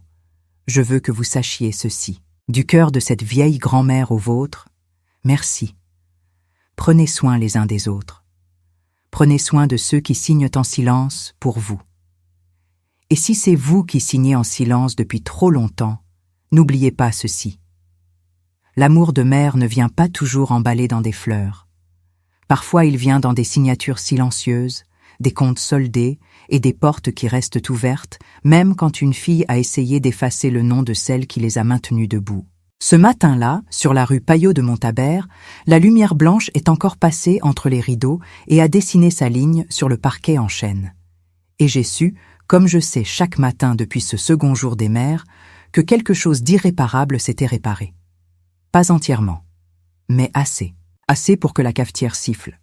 je veux que vous sachiez ceci. Du cœur de cette vieille grand-mère au vôtre, merci. Prenez soin les uns des autres. Prenez soin de ceux qui signent en silence pour vous. Et si c'est vous qui signez en silence depuis trop longtemps, n'oubliez pas ceci. L'amour de mère ne vient pas toujours emballé dans des fleurs. Parfois il vient dans des signatures silencieuses, des comptes soldés et des portes qui restent ouvertes, même quand une fille a essayé d'effacer le nom de celle qui les a maintenues debout. Ce matin-là, sur la rue Payot de Montabert, la lumière blanche est encore passée entre les rideaux et a dessiné sa ligne sur le parquet en chêne. Et j'ai su, comme je sais chaque matin depuis ce second jour des mères, que quelque chose d'irréparable s'était réparé. Pas entièrement, mais assez. Assez pour que la cafetière siffle.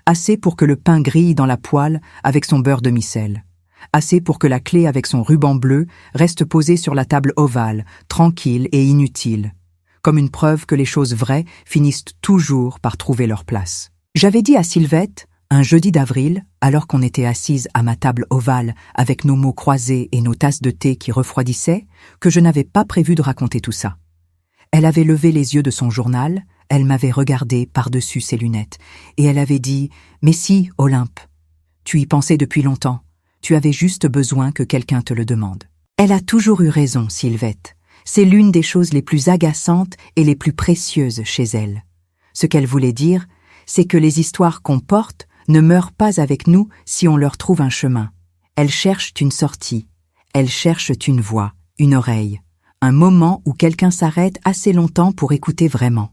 Assez pour que le pain grille dans la poêle avec son beurre demi-sel. Assez pour que la clé avec son ruban bleu reste posée sur la table ovale, tranquille et inutile, comme une preuve que les choses vraies finissent toujours par trouver leur place. J'avais dit à Sylvette, un jeudi d'avril, alors qu'on était assises à ma table ovale avec nos mots croisés et nos tasses de thé qui refroidissaient, que je n'avais pas prévu de raconter tout ça. Elle avait levé les yeux de son journal, elle m'avait regardé par-dessus ses lunettes, et elle avait dit « Mais si, Olympe, tu y pensais depuis longtemps, tu avais juste besoin que quelqu'un te le demande. » Elle a toujours eu raison, Sylvette. C'est l'une des choses les plus agaçantes et les plus précieuses chez elle. Ce qu'elle voulait dire, c'est que les histoires qu'on porte ne meurent pas avec nous si on leur trouve un chemin. Elles cherchent une sortie, elles cherchent une voix, une oreille, un moment où quelqu'un s'arrête assez longtemps pour écouter vraiment.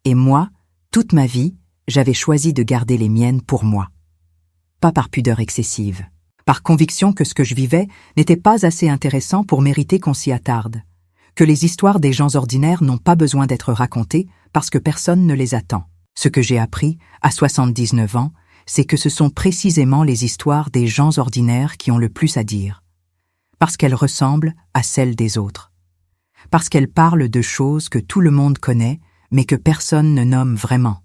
Et moi, toute ma vie, j'avais choisi de garder les miennes pour moi. Pas par pudeur excessive, par conviction que ce que je vivais n'était pas assez intéressant pour mériter qu'on s'y attarde, que les histoires des gens ordinaires n'ont pas besoin d'être racontées parce que personne ne les attend. Ce que j'ai appris, à 79 ans, c'est que ce sont précisément les histoires des gens ordinaires qui ont le plus à dire, parce qu'elles ressemblent à celles des autres, parce qu'elles parlent de choses que tout le monde connaît, mais que personne ne nomme vraiment,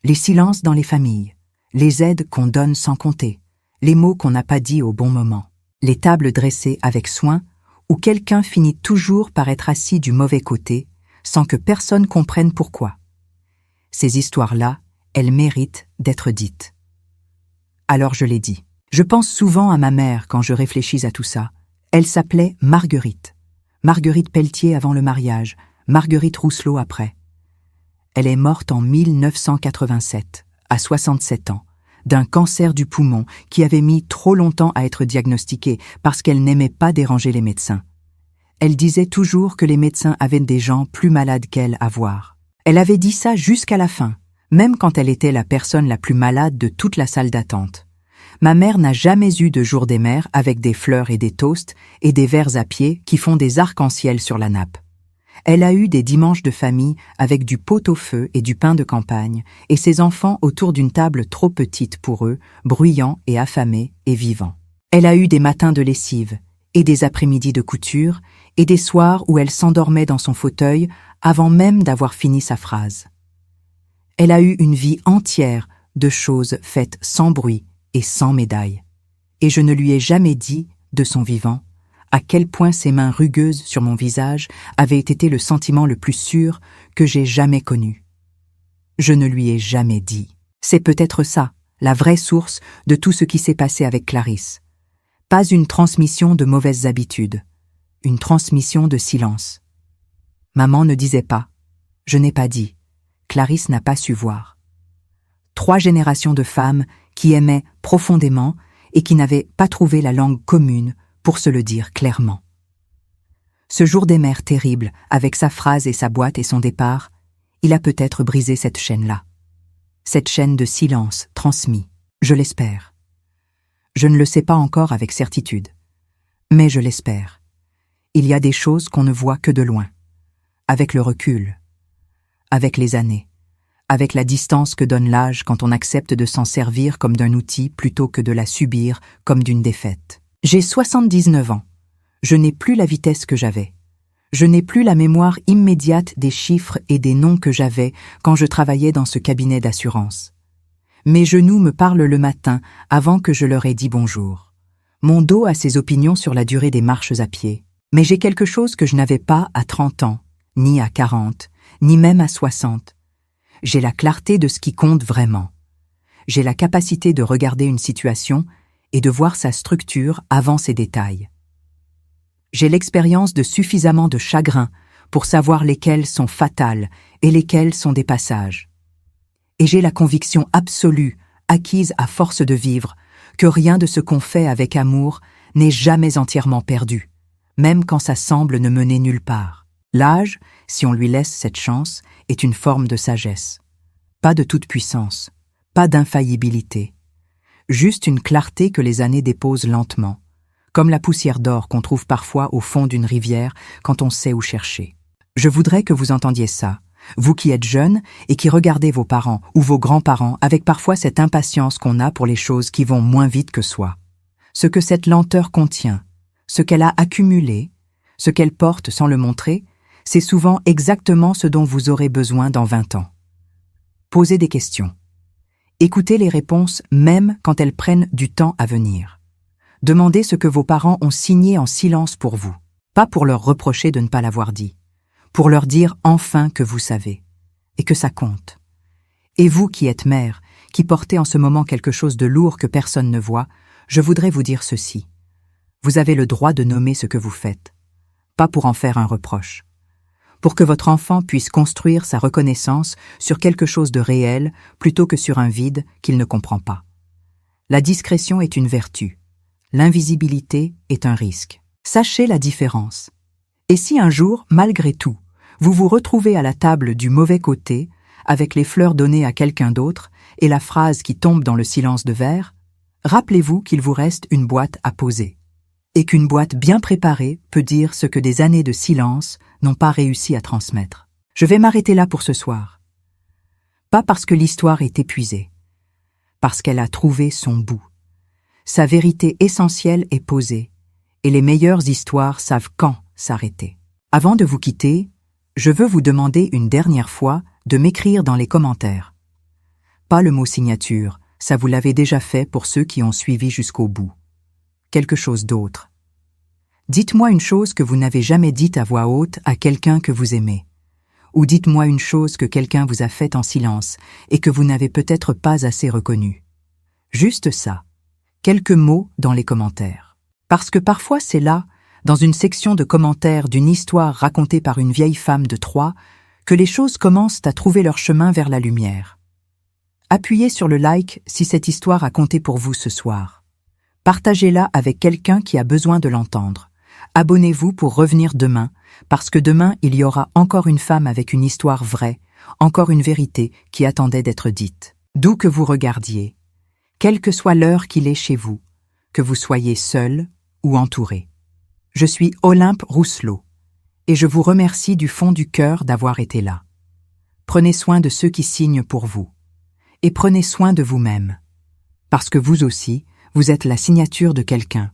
les silences dans les familles, les aides qu'on donne sans compter, les mots qu'on n'a pas dit au bon moment, les tables dressées avec soin, où quelqu'un finit toujours par être assis du mauvais côté, sans que personne comprenne pourquoi. Ces histoires-là, elles méritent d'être dites. Alors je l'ai dit. Je pense souvent à ma mère quand je réfléchis à tout ça. Elle s'appelait Marguerite. Marguerite Pelletier avant le mariage, Marguerite Rousselot après. Elle est morte en 1987, à 67 ans, d'un cancer du poumon qui avait mis trop longtemps à être diagnostiqué parce qu'elle n'aimait pas déranger les médecins. Elle disait toujours que les médecins avaient des gens plus malades qu'elle à voir. Elle avait dit ça jusqu'à la fin, même quand elle était la personne la plus malade de toute la salle d'attente. Ma mère n'a jamais eu de jour des mères avec des fleurs et des toasts et des verres à pied qui font des arcs-en-ciel sur la nappe. Elle a eu des dimanches de famille avec du pot-au-feu et du pain de campagne, et ses enfants autour d'une table trop petite pour eux, bruyants et affamés et vivants. Elle a eu des matins de lessive, et des après-midi de couture, et des soirs où elle s'endormait dans son fauteuil avant même d'avoir fini sa phrase. Elle a eu une vie entière de choses faites sans bruit et sans médaille. Et je ne lui ai jamais dit, de son vivant, à quel point ses mains rugueuses sur mon visage avaient été le sentiment le plus sûr que j'ai jamais connu. Je ne lui ai jamais dit. C'est peut-être ça, la vraie source de tout ce qui s'est passé avec Clarisse. Pas une transmission de mauvaises habitudes, une transmission de silence. Maman ne disait pas, je n'ai pas dit, Clarisse n'a pas su voir. 3 générations de femmes qui aimaient profondément et qui n'avaient pas trouvé la langue commune pour se le dire clairement. Ce jour des mères terrible, avec sa phrase et sa boîte et son départ, il a peut-être brisé cette chaîne-là. Cette chaîne de silence transmis, je l'espère. Je ne le sais pas encore avec certitude, mais je l'espère. Il y a des choses qu'on ne voit que de loin, avec le recul, avec les années, avec la distance que donne l'âge quand on accepte de s'en servir comme d'un outil plutôt que de la subir comme d'une défaite. J'ai 79 ans. Je n'ai plus la vitesse que j'avais. Je n'ai plus la mémoire immédiate des chiffres et des noms que j'avais quand je travaillais dans ce cabinet d'assurance. Mes genoux me parlent le matin avant que je leur ai dit bonjour. Mon dos a ses opinions sur la durée des marches à pied. Mais j'ai quelque chose que je n'avais pas à 30 ans, ni à 40, ni même à 60. J'ai la clarté de ce qui compte vraiment. J'ai la capacité de regarder une situation et de voir sa structure avant ses détails. J'ai l'expérience de suffisamment de chagrin pour savoir lesquels sont fatals et lesquels sont des passages. Et j'ai la conviction absolue, acquise à force de vivre, que rien de ce qu'on fait avec amour n'est jamais entièrement perdu, même quand ça semble ne mener nulle part. L'âge, si on lui laisse cette chance, est une forme de sagesse. Pas de toute puissance, pas d'infaillibilité. Juste une clarté que les années déposent lentement, comme la poussière d'or qu'on trouve parfois au fond d'une rivière quand on sait où chercher. Je voudrais que vous entendiez ça, vous qui êtes jeunes et qui regardez vos parents ou vos grands-parents avec parfois cette impatience qu'on a pour les choses qui vont moins vite que soi. Ce que cette lenteur contient, ce qu'elle a accumulé, ce qu'elle porte sans le montrer, c'est souvent exactement ce dont vous aurez besoin dans 20 ans. Posez des questions. Écoutez les réponses même quand elles prennent du temps à venir. Demandez ce que vos parents ont signé en silence pour vous, pas pour leur reprocher de ne pas l'avoir dit, pour leur dire enfin que vous savez, et que ça compte. Et vous qui êtes mère, qui portez en ce moment quelque chose de lourd que personne ne voit, je voudrais vous dire ceci. Vous avez le droit de nommer ce que vous faites, pas pour en faire un reproche. Pour que votre enfant puisse construire sa reconnaissance sur quelque chose de réel plutôt que sur un vide qu'il ne comprend pas. La discrétion est une vertu. L'invisibilité est un risque. Sachez la différence. Et si un jour, malgré tout, vous vous retrouvez à la table du mauvais côté, avec les fleurs données à quelqu'un d'autre et la phrase qui tombe dans le silence de verre, rappelez-vous qu'il vous reste une boîte à poser. Et qu'une boîte bien préparée peut dire ce que des années de silence n'ont pas réussi à transmettre. Je vais m'arrêter là pour ce soir. Pas parce que l'histoire est épuisée, parce qu'elle a trouvé son bout. Sa vérité essentielle est posée, et les meilleures histoires savent quand s'arrêter. Avant de vous quitter, je veux vous demander une dernière fois de m'écrire dans les commentaires. Pas le mot signature, ça vous l'avez déjà fait pour ceux qui ont suivi jusqu'au bout. Quelque chose d'autre. Dites-moi une chose que vous n'avez jamais dite à voix haute à quelqu'un que vous aimez. Ou dites-moi une chose que quelqu'un vous a faite en silence et que vous n'avez peut-être pas assez reconnue. Juste ça. Quelques mots dans les commentaires. Parce que parfois c'est là, dans une section de commentaires d'une histoire racontée par une vieille femme de Troyes, que les choses commencent à trouver leur chemin vers la lumière. Appuyez sur le like si cette histoire a compté pour vous ce soir. Partagez-la avec quelqu'un qui a besoin de l'entendre. Abonnez-vous pour revenir demain, parce que demain il y aura encore une femme avec une histoire vraie, encore une vérité qui attendait d'être dite. D'où que vous regardiez, quelle que soit l'heure qu'il est chez vous, que vous soyez seul ou entouré. Je suis Olympe Rousselot, et je vous remercie du fond du cœur d'avoir été là. Prenez soin de ceux qui signent pour vous, et prenez soin de vous-même, parce que vous aussi, vous êtes la signature de quelqu'un.